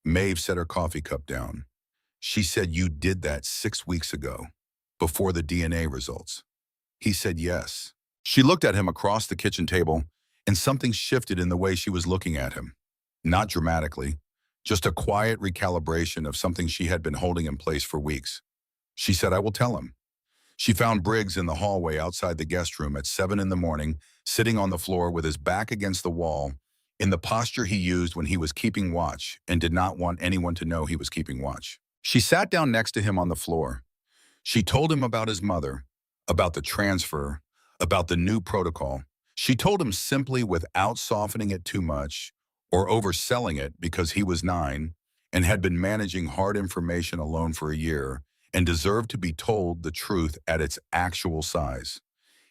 Maeve set her coffee cup down. She said, "You did that 6 weeks ago, before the DNA results." He said, "Yes." She looked at him across the kitchen table, and something shifted in the way she was looking at him. Not dramatically, just a quiet recalibration of something she had been holding in place for weeks. She said, "I will tell him." She found Briggs in the hallway outside the guest room at 7 in the morning, sitting on the floor with his back against the wall, in the posture he used when he was keeping watch and did not want anyone to know he was keeping watch. She sat down next to him on the floor. She told him about his mother, about the transfer, about the new protocol. She told him simply without softening it too much or overselling it because he was 9 and had been managing hard information alone for a year and deserved to be told the truth at its actual size.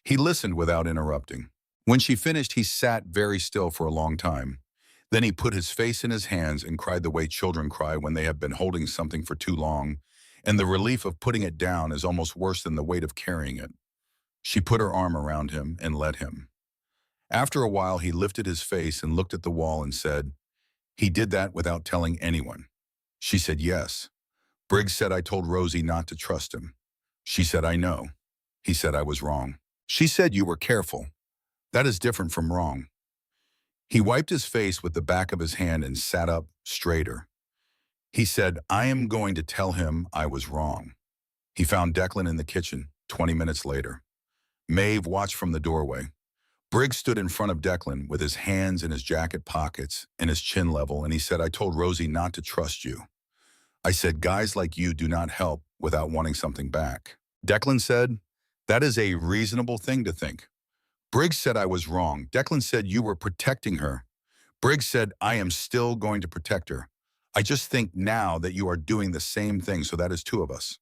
He listened without interrupting. When she finished, he sat very still for a long time. Then he put his face in his hands and cried the way children cry when they have been holding something for too long, and the relief of putting it down is almost worse than the weight of carrying it. She put her arm around him and led him. After a while, he lifted his face and looked at the wall and said, "He did that without telling anyone." She said, "Yes. Briggs said I told Rosie not to trust him." She said, "I know." He said, "I was wrong." She said, "You were careful. That is different from wrong." He wiped his face with the back of his hand and sat up straighter. He said, "I am going to tell him I was wrong." He found Declan in the kitchen 20 minutes later. Maeve watched from the doorway. Briggs stood in front of Declan with his hands in his jacket pockets and his chin level, and he said, "I told Rosie not to trust you. I said, guys like you do not help without wanting something back." Declan said, "That is a reasonable thing to think." Briggs said, "I was wrong." Declan said, "You were protecting her." Briggs said, "I am still going to protect her. I just think now that you are doing the same thing, so that is two of us."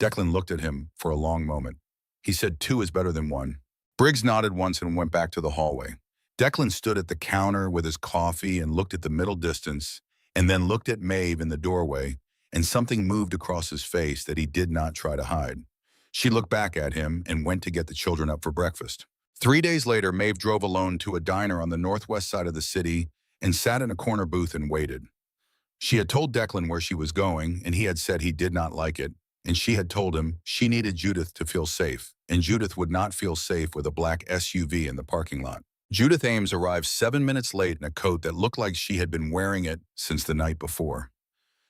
Declan looked at him for a long moment. He said, "Two is better than one." Briggs nodded once and went back to the hallway. Declan stood at the counter with his coffee and looked at the middle distance, and then looked at Maeve in the doorway, and something moved across his face that he did not try to hide. She looked back at him and went to get the children up for breakfast. 3 days later, Maeve drove alone to a diner on the northwest side of the city and sat in a corner booth and waited. She had told Declan where she was going, and he had said he did not like it, and she had told him she needed Judith to feel safe, and Judith would not feel safe with a black SUV in the parking lot. Judith Ames arrived 7 minutes late in a coat that looked like she had been wearing it since the night before.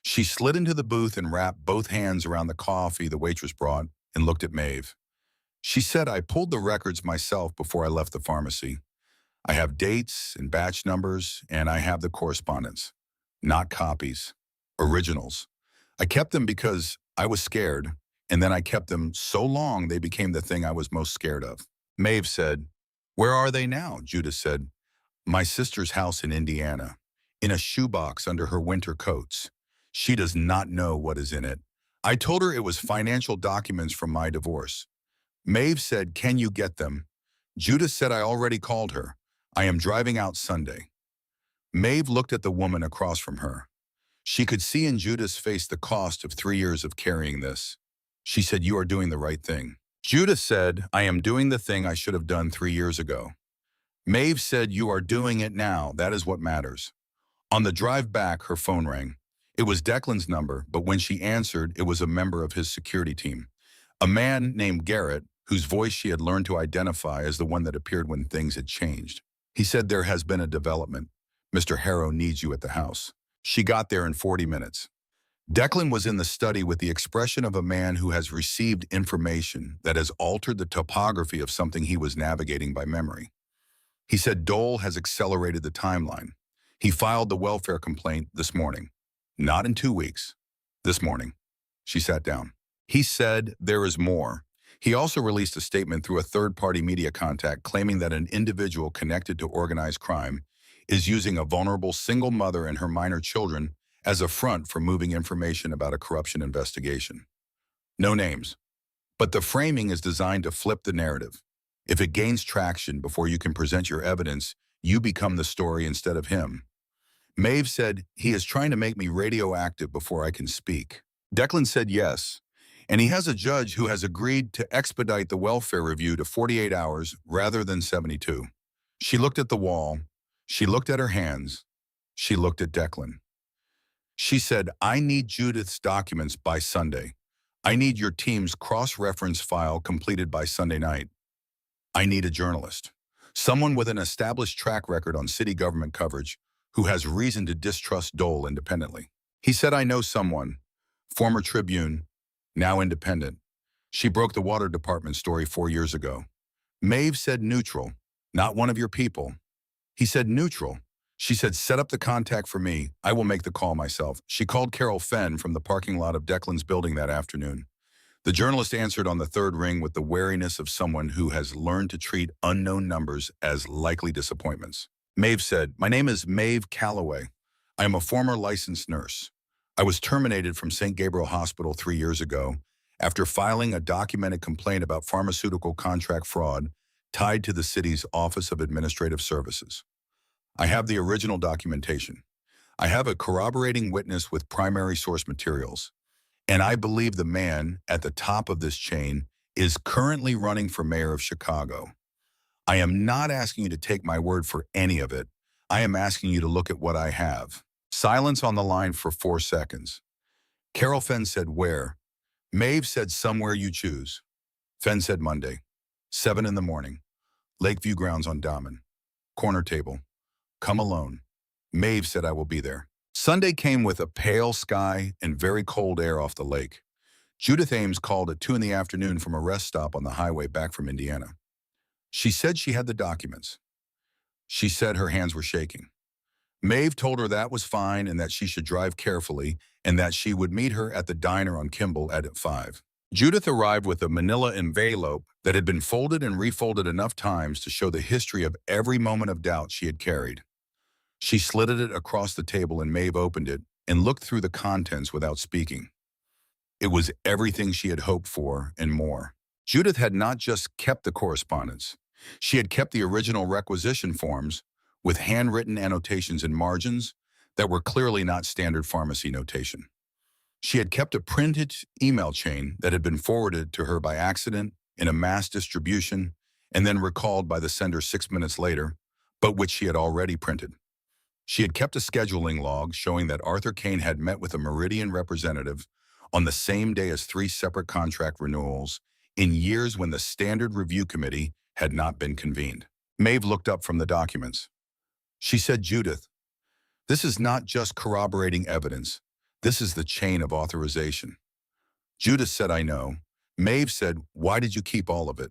She slid into the booth and wrapped both hands around the coffee the waitress brought and looked at Maeve. She said, "I pulled the records myself before I left the pharmacy. I have dates and batch numbers, and I have the correspondence. Not copies. Originals. I kept them because I was scared, and then I kept them so long they became the thing I was most scared of." Maeve said, "Where are they now?" Judith said, "My sister's house in Indiana, in a shoebox under her winter coats. She does not know what is in it. I told her it was financial documents from my divorce." Maeve said, "Can you get them?" Judith said, "I already called her. I am driving out Sunday." Maeve looked at the woman across from her. She could see in Judith's face the cost of 3 years of carrying this. She said, "You are doing the right thing." Judith said, "I am doing the thing I should have done 3 years ago." Maeve said, "You are doing it now. That is what matters." On the drive back, her phone rang. It was Declan's number, but when she answered, it was a member of his security team. A man named Garrett, whose voice she had learned to identify as the one that appeared when things had changed. He said, "There has been a development. Mr. Harrow needs you at the house." She got there in 40 minutes. Declan was in the study with the expression of a man who has received information that has altered the topography of something he was navigating by memory. He said Dole has accelerated the timeline. He filed the welfare complaint this morning. Not in 2 weeks. This morning. She sat down. He said there is more. He also released a statement through a third-party media contact claiming that an individual connected to organized crime is using a vulnerable single mother and her minor children as a front for moving information about a corruption investigation. No names. But the framing is designed to flip the narrative. If it gains traction before you can present your evidence, you become the story instead of him. Maeve said, he is trying to make me radioactive before I can speak. Declan said yes, and he has a judge who has agreed to expedite the welfare review to 48 hours rather than 72. She looked at the wall. She looked at her hands. She looked at Declan. She said, I need Judith's documents by Sunday. I need your team's cross-reference file completed by Sunday night. I need a journalist, someone with an established track record on city government coverage who has reason to distrust Dole independently. He said, I know someone, former Tribune, now independent. She broke the water department story 4 years ago. Maeve said neutral, not one of your people. He said neutral. She said, set up the contact for me. I will make the call myself. She called Carol Fenn from the parking lot of Declan's building that afternoon. The journalist answered on the third ring with the wariness of someone who has learned to treat unknown numbers as likely disappointments. Maeve said, my name is Maeve Calloway. I am a former licensed nurse. I was terminated from St. Gabriel Hospital 3 years ago after filing a documented complaint about pharmaceutical contract fraud tied to the city's Office of Administrative Services. I have the original documentation. I have a corroborating witness with primary source materials. And I believe the man at the top of this chain is currently running for mayor of Chicago. I am not asking you to take my word for any of it. I am asking you to look at what I have. Silence on the line for 4 seconds. Carol Fenn said, where? Maeve said, somewhere you choose. Fenn said, Monday, 7 in the morning. Lakeview Grounds on Damen. Corner table. Come alone. Maeve said, I will be there. Sunday came with a pale sky and very cold air off the lake. Judith Ames called at 2 in the afternoon from a rest stop on the highway back from Indiana. She said she had the documents. She said her hands were shaking. Maeve told her that was fine and that she should drive carefully and that she would meet her at the diner on Kimball at 5. Judith arrived with a manila envelope that had been folded and refolded enough times to show the history of every moment of doubt she had carried. She slid it across the table and Maeve opened it and looked through the contents without speaking. It was everything she had hoped for and more. Judith had not just kept the correspondence. She had kept the original requisition forms with handwritten annotations and margins that were clearly not standard pharmacy notation. She had kept a printed email chain that had been forwarded to her by accident in a mass distribution and then recalled by the sender 6 minutes later, but which she had already printed. She had kept a scheduling log showing that Arthur Kane had met with a Meridian representative on the same day as 3 separate contract renewals in years when the Standard Review Committee had not been convened. Maeve looked up from the documents. She said, Judith, this is not just corroborating evidence. This is the chain of authorization. Judith said, I know. Maeve said, why did you keep all of it?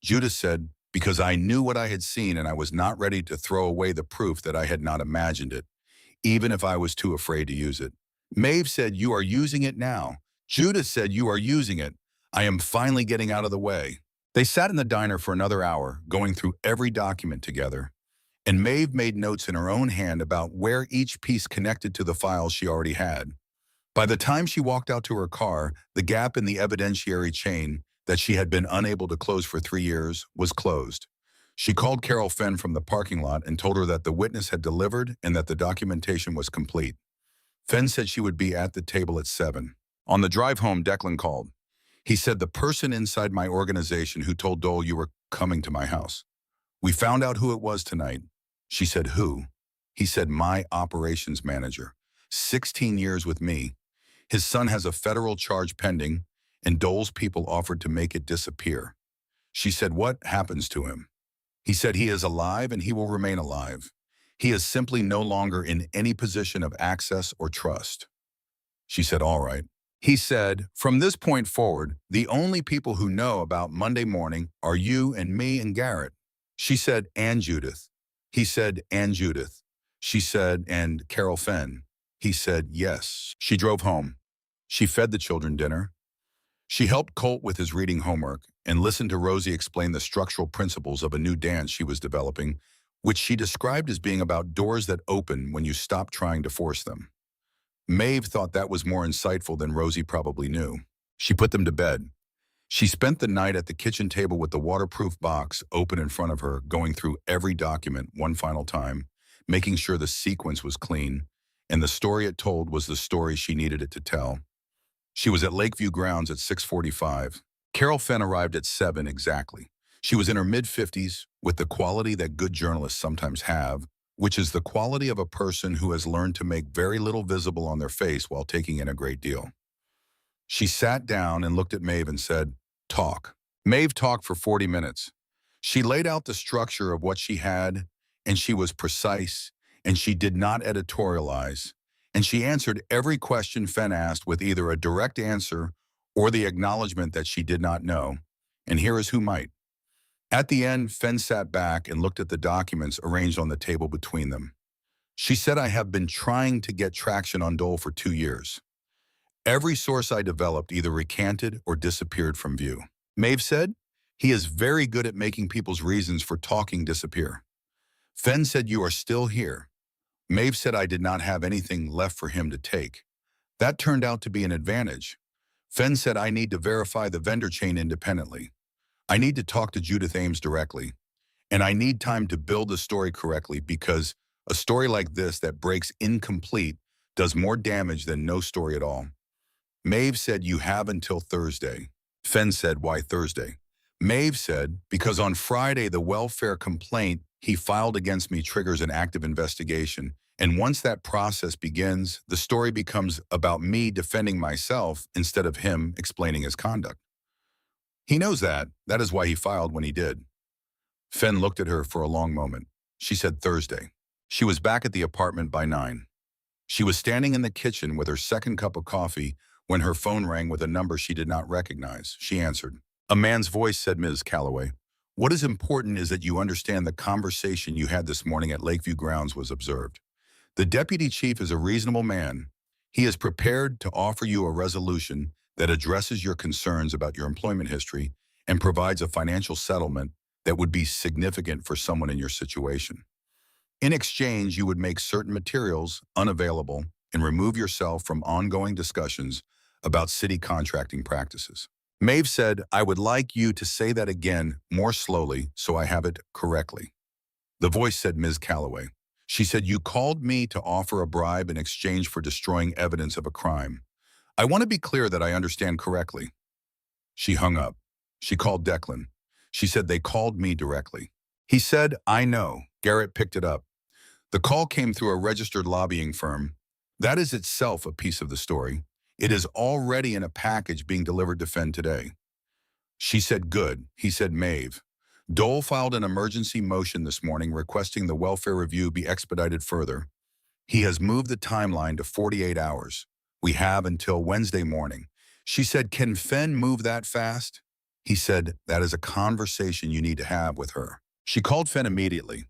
Judith said, because I knew what I had seen and I was not ready to throw away the proof that I had not imagined it, even if I was too afraid to use it. Maeve said, you are using it now. Judith said, you are using it. I am finally getting out of the way. They sat in the diner for another hour, going through every document together, and Maeve made notes in her own hand about where each piece connected to the files she already had. By the time she walked out to her car, the gap in the evidentiary chain that she had been unable to close for 3 years was closed. She called Carol Fenn from the parking lot and told her that the witness had delivered and that the documentation was complete. Fenn said she would be at the table at 7. On the drive home, Declan called. He said, the person inside my organization who told Dole you were coming to my house. We found out who it was tonight. She said, who? He said, my operations manager. 16 years with me. His son has a federal charge pending, and Dole's people offered to make it disappear. She said, what happens to him? He said he is alive and he will remain alive. He is simply no longer in any position of access or trust. She said, all right. He said, from this point forward, the only people who know about Monday morning are you and me and Garrett. She said, and Judith. He said, and Judith. She said, and Carol Fenn. He said, yes. She drove home. She fed the children dinner. She helped Colt with his reading homework and listened to Rosie explain the structural principles of a new dance she was developing, which she described as being about doors that open when you stop trying to force them. Maeve thought that was more insightful than Rosie probably knew. She put them to bed. She spent the night at the kitchen table with the waterproof box open in front of her, going through every document one final time, making sure the sequence was clean, and the story it told was the story she needed it to tell. She was at Lakeview Grounds at 6:45. Carol Fenn arrived at 7 exactly. She was in her mid-50s, with the quality that good journalists sometimes have, which is the quality of a person who has learned to make very little visible on their face while taking in a great deal. She sat down and looked at Maeve and said, talk. Maeve talked for 40 minutes. She laid out the structure of what she had, and she was precise, and she did not editorialize, and she answered every question Fenn asked with either a direct answer or the acknowledgement that she did not know, and here is who might. At the end, Fenn sat back and looked at the documents arranged on the table between them. She said, I have been trying to get traction on Dole for 2 years. Every source I developed either recanted or disappeared from view. Maeve said, he is very good at making people's reasons for talking disappear. Fenn said, you are still here. Maeve said I did not have anything left for him to take. That turned out to be an advantage. Fenn said I need to verify the vendor chain independently. I need to talk to Judith Ames directly. And I need time to build the story correctly because a story like this that breaks incomplete does more damage than no story at all. Maeve said, you have until Thursday. Fenn said, why Thursday? Maeve said, because on Friday the welfare complaint he filed against me triggers an active investigation. And once that process begins, the story becomes about me defending myself instead of him explaining his conduct. He knows that. That is why he filed when he did. Fenn looked at her for a long moment. She said Thursday. She was back at the apartment by 9. She was standing in the kitchen with her second cup of coffee when her phone rang with a number she did not recognize. She answered. A man's voice said, Ms. Calloway, what is important is that you understand the conversation you had this morning at Lakeview Grounds was observed. The deputy chief is a reasonable man. He is prepared to offer you a resolution that addresses your concerns about your employment history and provides a financial settlement that would be significant for someone in your situation. In exchange, you would make certain materials unavailable and remove yourself from ongoing discussions about city contracting practices. Maeve said, I would like you to say that again more slowly so I have it correctly. The voice said, Ms. Calloway. She said, you called me to offer a bribe in exchange for destroying evidence of a crime. I want to be clear that I understand correctly. She hung up. She called Declan. She said, they called me directly. He said, I know. Garrett picked it up. The call came through a registered lobbying firm. That is itself a piece of the story. It is already in a package being delivered to Fenn today. She said, good. He said, Maeve. Dole filed an emergency motion this morning requesting the welfare review be expedited further. He has moved the timeline to 48 hours. We have until Wednesday morning. She said, can Fenn move that fast? He said, that is a conversation you need to have with her. She called Fenn immediately.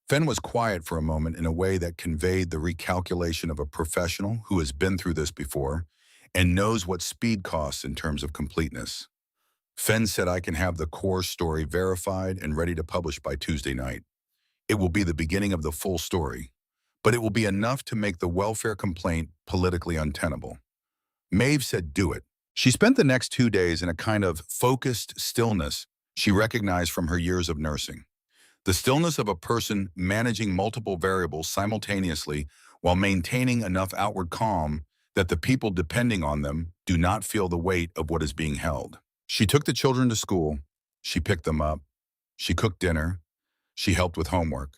Fenn was quiet for a moment in a way that conveyed the recalculation of a professional who has been through this before and knows what speed costs in terms of completeness. Fenn said, I can have the core story verified and ready to publish by Tuesday night. It will be the beginning of the full story, but it will be enough to make the welfare complaint politically untenable. Maeve said, do it. She spent the next 2 days in a kind of focused stillness she recognized from her years of nursing. The stillness of a person managing multiple variables simultaneously while maintaining enough outward calm that the people depending on them do not feel the weight of what is being held. She took the children to school. She picked them up. She cooked dinner. She helped with homework.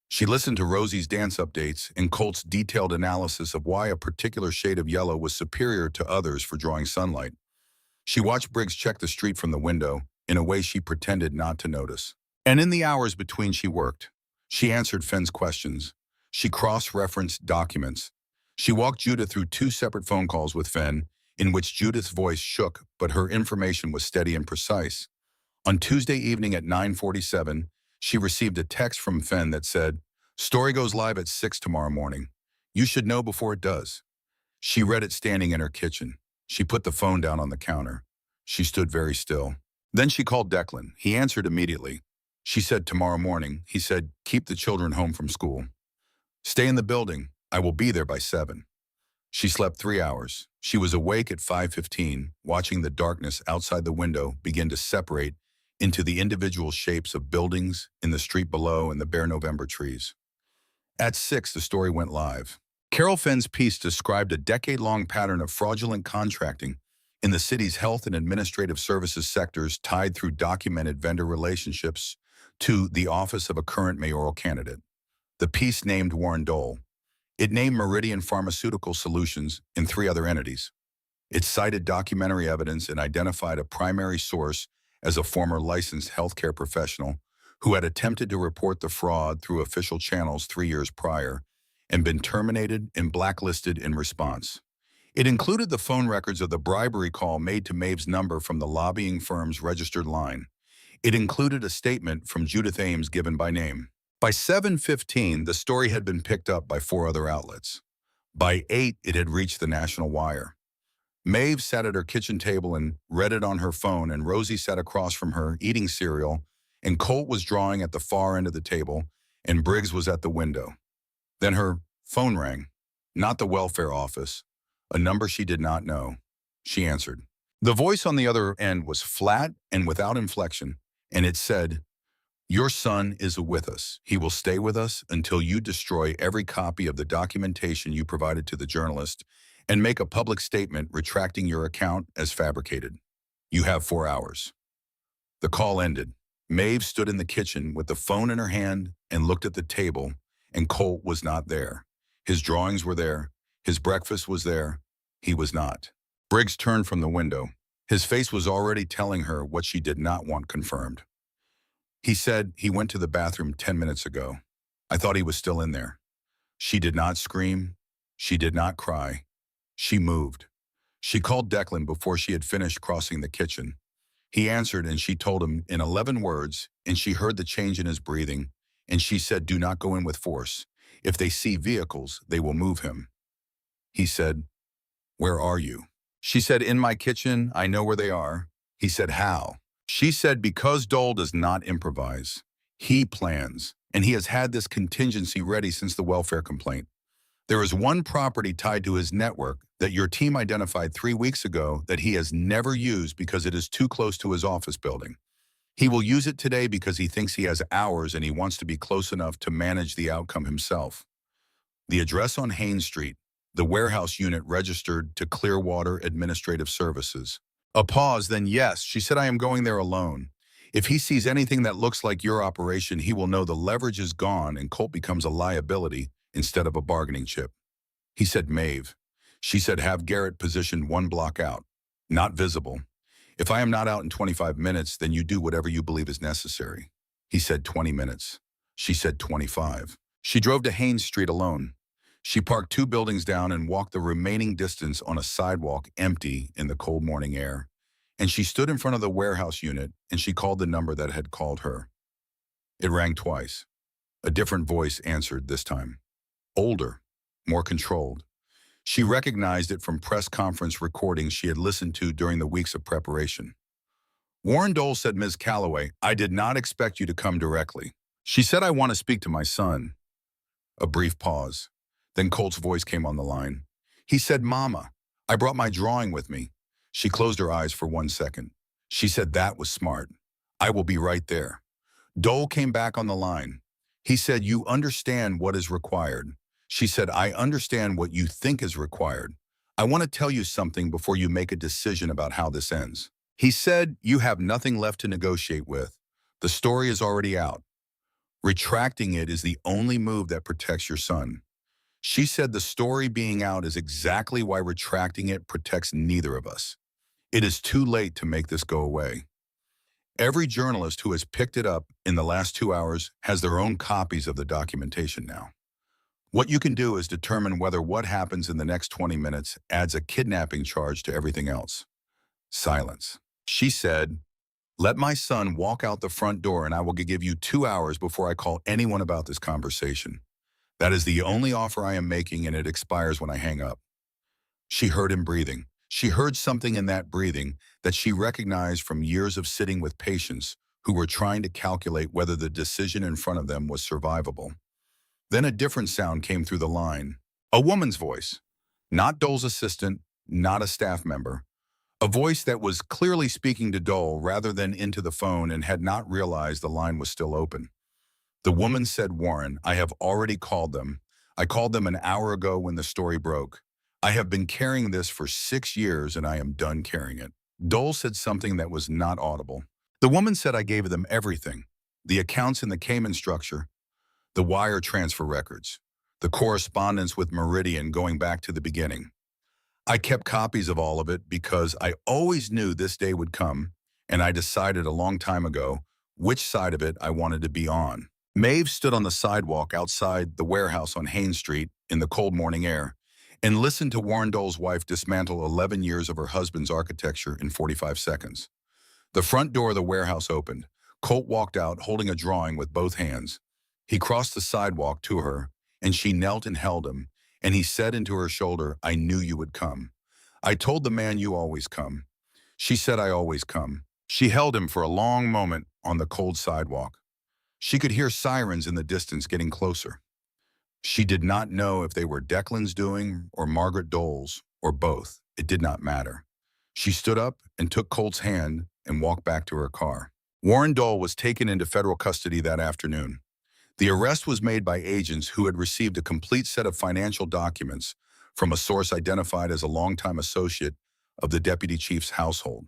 She listened to Rosie's dance updates and Colt's detailed analysis of why a particular shade of yellow was superior to others for drawing sunlight. She watched Briggs check the street from the window in a way she pretended not to notice. And in the hours between she worked, she answered Fenn's questions. She cross-referenced documents. She walked Judith through two separate phone calls with Fenn, in which Judith's voice shook, but her information was steady and precise. On Tuesday evening at 9:47, she received a text from Fenn that said, "Story goes live at 6 tomorrow morning. You should know before it does." She read it standing in her kitchen. She put the phone down on the counter. She stood very still. Then she called Declan. He answered immediately. She said, "Tomorrow morning." He said, "Keep the children home from school. Stay in the building. I will be there by 7. She slept 3 hours. She was awake at 5:15, watching the darkness outside the window begin to separate into the individual shapes of buildings in the street below and the bare November trees. At 6, the story went live. Carol Fenn's piece described a decade-long pattern of fraudulent contracting in the city's health and administrative services sectors tied through documented vendor relationships to the office of a current mayoral candidate. The piece named Warren Dole. It named Meridian Pharmaceutical Solutions and 3 other entities. It cited documentary evidence and identified a primary source as a former licensed healthcare professional who had attempted to report the fraud through official channels 3 years prior and been terminated and blacklisted in response. It included the phone records of the bribery call made to Maeve's number from the lobbying firm's registered line. It included a statement from Judith Ames given by name. By 7:15, the story had been picked up by 4 other outlets. By 8, it had reached the national wire. Maeve sat at her kitchen table and read it on her phone, and Rosie sat across from her eating cereal, and Colt was drawing at the far end of the table, and Briggs was at the window. Then her phone rang. Not the welfare office, a number she did not know. She answered. The voice on the other end was flat and without inflection, and it said, "Your son is with us. He will stay with us until you destroy every copy of the documentation you provided to the journalist and make a public statement retracting your account as fabricated. You have 4 hours." The call ended. Maeve stood in the kitchen with the phone in her hand and looked at the table, and Colt was not there. His drawings were there. His breakfast was there. He was not. Briggs turned from the window. His face was already telling her what she did not want confirmed. He said he went to the bathroom 10 minutes ago. I thought he was still in there. She did not scream. She did not cry. She moved. She called Declan before she had finished crossing the kitchen. He answered and she told him in 11 words, and she heard the change in his breathing, and she said, "Do not go in with force. If they see vehicles, they will move him." He said, "Where are you?" She said, "In my kitchen. I know where they are." He said, "How?" She said, "Because Dole does not improvise. He plans, and he has had this contingency ready since the welfare complaint. There is one property tied to his network that your team identified 3 weeks ago that he has never used because it is too close to his office building. He will use it today because he thinks he has hours and he wants to be close enough to manage the outcome himself. The address on Haynes Street, the warehouse unit registered to Clearwater Administrative Services." A pause, then yes, she said, "I am going there alone. If he sees anything that looks like your operation, he will know the leverage is gone and Colt becomes a liability instead of a bargaining chip." He said, "Maeve." She said, "Have Garrett positioned 1 block out, not visible. If I am not out in 25 minutes, then you do whatever you believe is necessary." He said, 20 minutes. She said, 25. She drove to Haynes Street alone. She parked 2 buildings down and walked the remaining distance on a sidewalk empty in the cold morning air. And she stood in front of the warehouse unit and she called the number that had called her. It rang twice. A different voice answered this time. Older, more controlled. She recognized it from press conference recordings she had listened to during the weeks of preparation. "Warren Dole," said Ms. Calloway, "I did not expect you to come directly. She said, I want to speak to my son." A brief pause. Then Colt's voice came on the line. He said, "Mama, I brought my drawing with me." She closed her eyes for 1 second. She said, "That was smart. I will be right there." Dole came back on the line. He said, "You understand what is required." She said, "I understand what you think is required. I want to tell you something before you make a decision about how this ends." He said, "You have nothing left to negotiate with. The story is already out. Retracting it is the only move that protects your son." She said, "The story being out is exactly why retracting it protects neither of us. It is too late to make this go away." Every journalist who has picked it up in the last 2 hours has their own copies of the documentation now. What you can do is determine whether what happens in the next 20 minutes adds a kidnapping charge to everything else. Silence. She said, let my son walk out the front door and I will give you 2 hours before I call anyone about this conversation. That is the only offer I am making and it expires when I hang up. She heard him breathing. She heard something in that breathing that she recognized from years of sitting with patients who were trying to calculate whether the decision in front of them was survivable. Then a different sound came through the line. A woman's voice. Not Dole's assistant, not a staff member. A voice that was clearly speaking to Dole rather than into the phone and had not realized the line was still open. The woman said, Warren, I have already called them. I called them an hour ago when the story broke. I have been carrying this for 6 years and I am done carrying it. Dole said something that was not audible. The woman said I gave them everything. The accounts in the Cayman structure, the wire transfer records, the correspondence with Meridian going back to the beginning. I kept copies of all of it because I always knew this day would come, and I decided a long time ago which side of it I wanted to be on. Maeve stood on the sidewalk outside the warehouse on Haines Street in the cold morning air and listened to Warren Dole's wife dismantle 11 years of her husband's architecture in 45 seconds. The front door of the warehouse opened. Colt walked out holding a drawing with both hands. He crossed the sidewalk to her, and she knelt and held him, and he said into her shoulder, I knew you would come. I told the man you always come. She said I always come. She held him for a long moment on the cold sidewalk. She could hear sirens in the distance getting closer. She did not know if they were Declan's doing or Margaret Dole's or both. It did not matter. She stood up and took Colt's hand and walked back to her car. Warren Dole was taken into federal custody that afternoon. The arrest was made by agents who had received a complete set of financial documents from a source identified as a longtime associate of the deputy chief's household.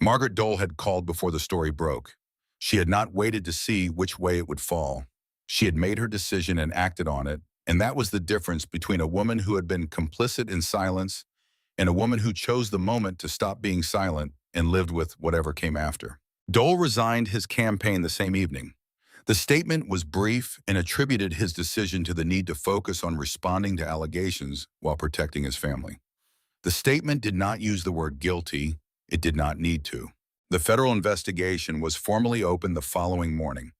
Margaret Dole had called before the story broke. She had not waited to see which way it would fall. She had made her decision and acted on it, and that was the difference between a woman who had been complicit in silence and a woman who chose the moment to stop being silent and lived with whatever came after. Dole resigned his campaign the same evening. The statement was brief and attributed his decision to the need to focus on responding to allegations while protecting his family. The statement did not use the word guilty. It did not need to. The federal investigation was formally opened the following morning.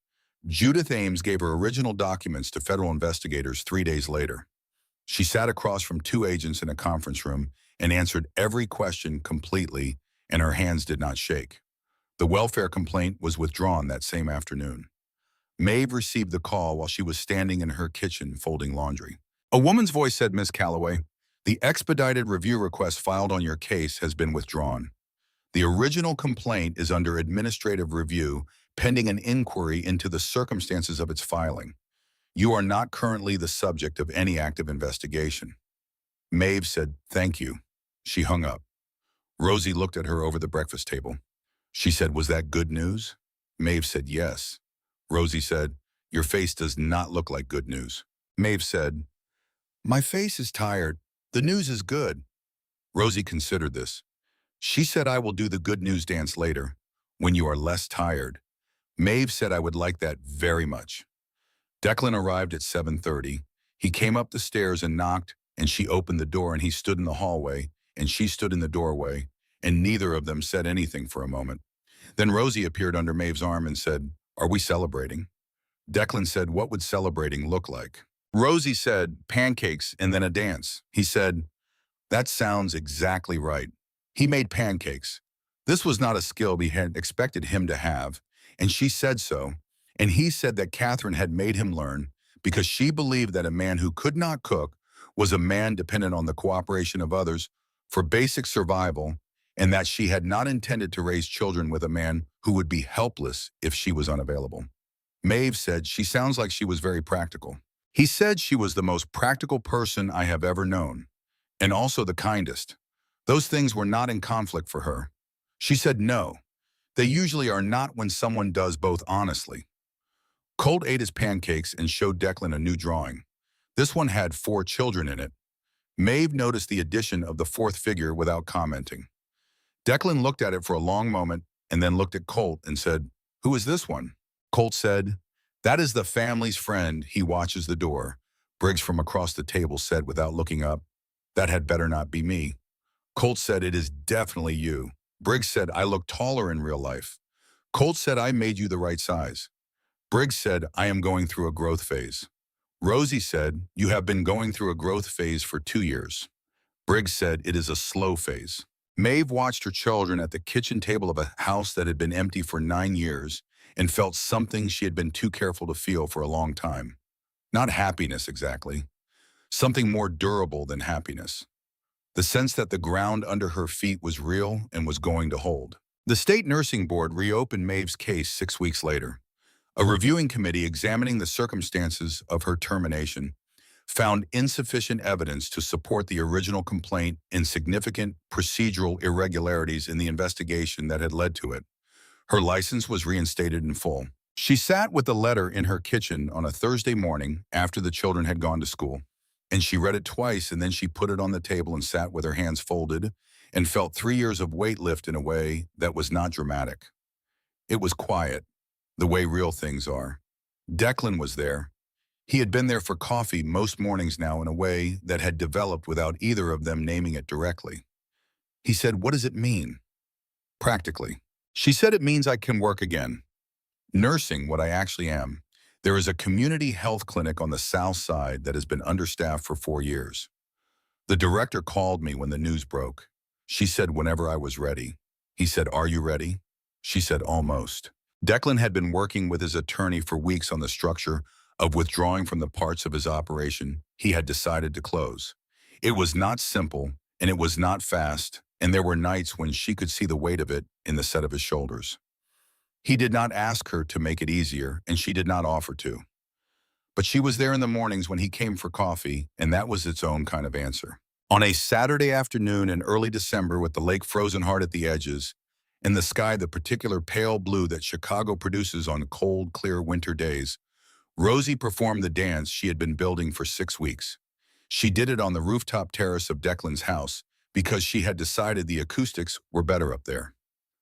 Judith Ames gave her original documents to federal investigators 3 days later. She sat across from 2 agents in a conference room and answered every question completely, and her hands did not shake. The welfare complaint was withdrawn that same afternoon. Maeve received the call while she was standing in her kitchen folding laundry. A woman's voice said, Miss Calloway, the expedited review request filed on your case has been withdrawn. The original complaint is under administrative review, pending an inquiry into the circumstances of its filing. You are not currently the subject of any active investigation. Maeve said, thank you. She hung up. Rosie looked at her over the breakfast table. She said, was that good news? Maeve said, yes. Rosie said, your face does not look like good news. Maeve said, my face is tired. The news is good. Rosie considered this. She said, I will do the good news dance later, when you are less tired. Maeve said, I would like that very much. Declan arrived at 7:30. He came up the stairs and knocked, and she opened the door, and he stood in the hallway, and she stood in the doorway, and neither of them said anything for a moment. Then Rosie appeared under Maeve's arm and said, are we celebrating? Declan said, what would celebrating look like? Rosie said, pancakes and then a dance. He said, that sounds exactly right. He made pancakes. This was not a skill we had expected him to have, and she said so, and he said that Catherine had made him learn because she believed that a man who could not cook was a man dependent on the cooperation of others for basic survival, and that she had not intended to raise children with a man who would be helpless if she was unavailable. Maeve said she sounds like she was very practical. He said she was the most practical person I have ever known, and also the kindest. Those things were not in conflict for her. She said no. They usually are not when someone does both honestly. Colt ate his pancakes and showed Declan a new drawing. This one had 4 children in it. Maeve noticed the addition of the 4th figure without commenting. Declan looked at it for a long moment and then looked at Colt and said, who is this one? Colt said, that is the family's friend. He watches the door. Briggs from across the table said without looking up, "That had better not be me." Colt said, "It is definitely you." Briggs said, "I look taller in real life." Colt said, "I made you the right size." Briggs said, "I am going through a growth phase." Rosie said, "You have been going through a growth phase for 2 years." Briggs said, "It is a slow phase." Maeve watched her children at the kitchen table of a house that had been empty for 9 years and felt something she had been too careful to feel for a long time. Not happiness exactly, something more durable than happiness. The sense that the ground under her feet was real and was going to hold. The state nursing board reopened Maeve's case 6 weeks later. A reviewing committee examining the circumstances of her termination found insufficient evidence to support the original complaint and significant procedural irregularities in the investigation that had led to it. Her license was reinstated in full. She sat with the letter in her kitchen on a Thursday morning after the children had gone to school, and she read it twice, and then she put it on the table and sat with her hands folded and felt 3 years of weight lift in a way that was not dramatic. It was quiet, the way real things are. Declan was there. He had been there for coffee most mornings now in a way that had developed without either of them naming it directly. He said, "What does it mean?" "Practically." She said, "It means I can work again. Nursing what I actually am. There is a community health clinic on the south side that has been understaffed for 4 years. The director called me when the news broke. She said whenever I was ready." He said, "Are you ready?" She said, "Almost." Declan had been working with his attorney for weeks on the structure of withdrawing from the parts of his operation he had decided to close. It was not simple, and it was not fast, and there were nights when she could see the weight of it in the set of his shoulders. He did not ask her to make it easier, and she did not offer to. But she was there in the mornings when he came for coffee, and that was its own kind of answer. On a Saturday afternoon in early December with the lake frozen hard at the edges, and the sky the particular pale blue that Chicago produces on cold, clear winter days, Rosie performed the dance she had been building for 6 weeks. She did it on the rooftop terrace of Declan's house because she had decided the acoustics were better up there.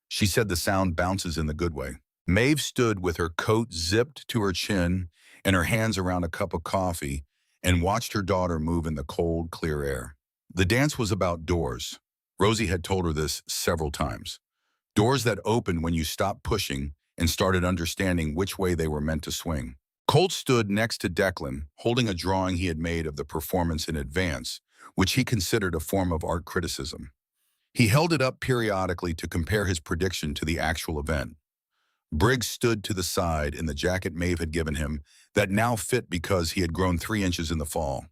She said the sound bounces in the good way. Maeve stood with her coat zipped to her chin and her hands around a cup of coffee and watched her daughter move in the cold, clear air. The dance was about doors. Rosie had told her this several times. Doors that opened when you stopped pushing and started understanding which way they were meant to swing. Colt stood next to Declan, holding a drawing he had made of the performance in advance, which he considered a form of art criticism. He held it up periodically to compare his prediction to the actual event. Briggs stood to the side in the jacket Maeve had given him that now fit because he had grown 3 inches in the fall.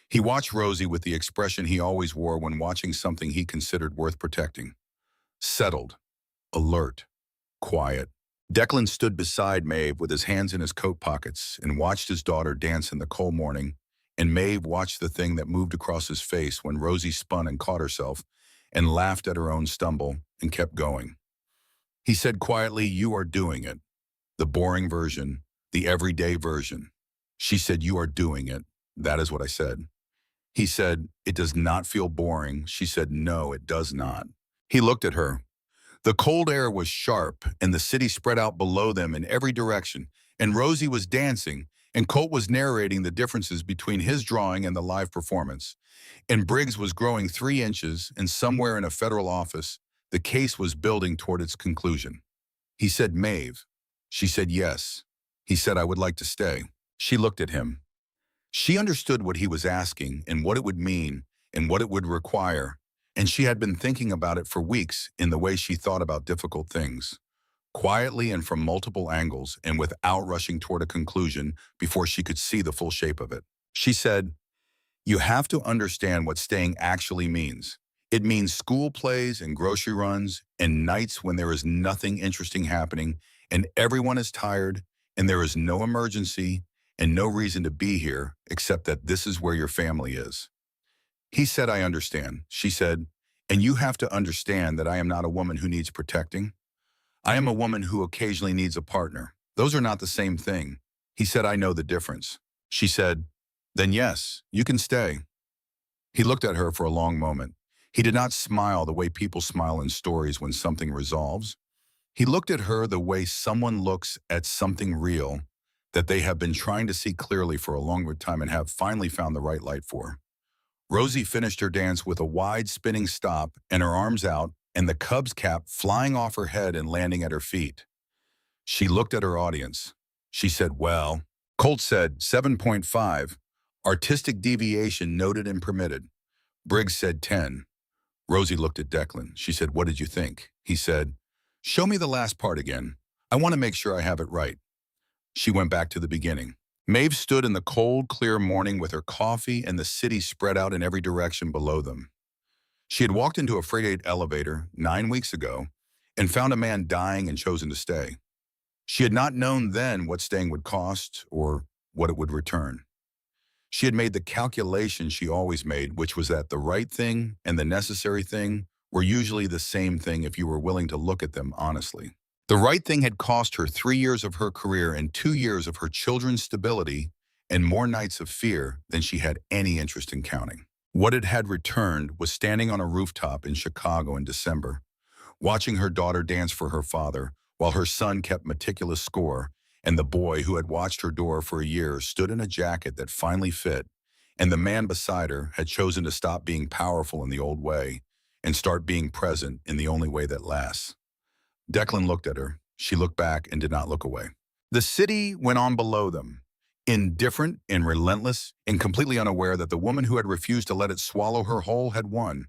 He watched Rosie with the expression he always wore when watching something he considered worth protecting. Settled, alert, quiet. Declan stood beside Maeve with his hands in his coat pockets and watched his daughter dance in the cold morning, and Maeve watched the thing that moved across his face when Rosie spun and caught herself and laughed at her own stumble and kept going. He said quietly, "You are doing it. The boring version, the everyday version." She said, "You are doing it." That is what I said. He said, "It does not feel boring." She said, "No, it does not." He looked at her. The cold air was sharp, and the city spread out below them in every direction, and Rosie was dancing, and Colt was narrating the differences between his drawing and the live performance. And Briggs was growing 3 inches, and somewhere in a federal office, the case was building toward its conclusion. He said, "Maeve." She said, "Yes." He said, "I would like to stay." She looked at him. She understood what he was asking and what it would mean and what it would require, and she had been thinking about it for weeks in the way she thought about difficult things, quietly and from multiple angles and without rushing toward a conclusion before she could see the full shape of it. She said, "You have to understand what staying actually means. It means school plays and grocery runs and nights when there is nothing interesting happening and everyone is tired and there is no emergency and no reason to be here except that this is where your family is." He said, "I understand." She said, "And you have to understand that I am not a woman who needs protecting. I am a woman who occasionally needs a partner. Those are not the same thing." He said, "I know the difference." She said, "Then yes, you can stay." He looked at her for a long moment. He did not smile the way people smile in stories when something resolves. He looked at her the way someone looks at something real, that they have been trying to see clearly for a longer time and have finally found the right light for. Rosie finished her dance with a wide spinning stop and her arms out and the Cubs cap flying off her head and landing at her feet. She looked at her audience. She said, well, Colt said 7.5, artistic deviation noted and permitted. Briggs said 10. Rosie looked at Declan. She said, what did you think? He said, show me the last part again. I want to make sure I have it right. She went back to the beginning. Maeve stood in the cold, clear morning with her coffee and the city spread out in every direction below them. She had walked into a freight eight elevator 9 weeks ago and found a man dying and chosen to stay. She had not known then what staying would cost or what it would return. She had made the calculation she always made, which was that the right thing and the necessary thing were usually the same thing if you were willing to look at them honestly. The right thing had cost her 3 years of her career and 2 years of her children's stability and more nights of fear than she had any interest in counting. What it had returned was standing on a rooftop in Chicago in December, watching her daughter dance for her father while her son kept meticulous score, and the boy who had watched her door for a year stood in a jacket that finally fit, and the man beside her had chosen to stop being powerful in the old way and start being present in the only way that lasts. Declan looked at her. She looked back and did not look away. The city went on below them, indifferent and relentless and completely unaware that the woman who had refused to let it swallow her whole had won.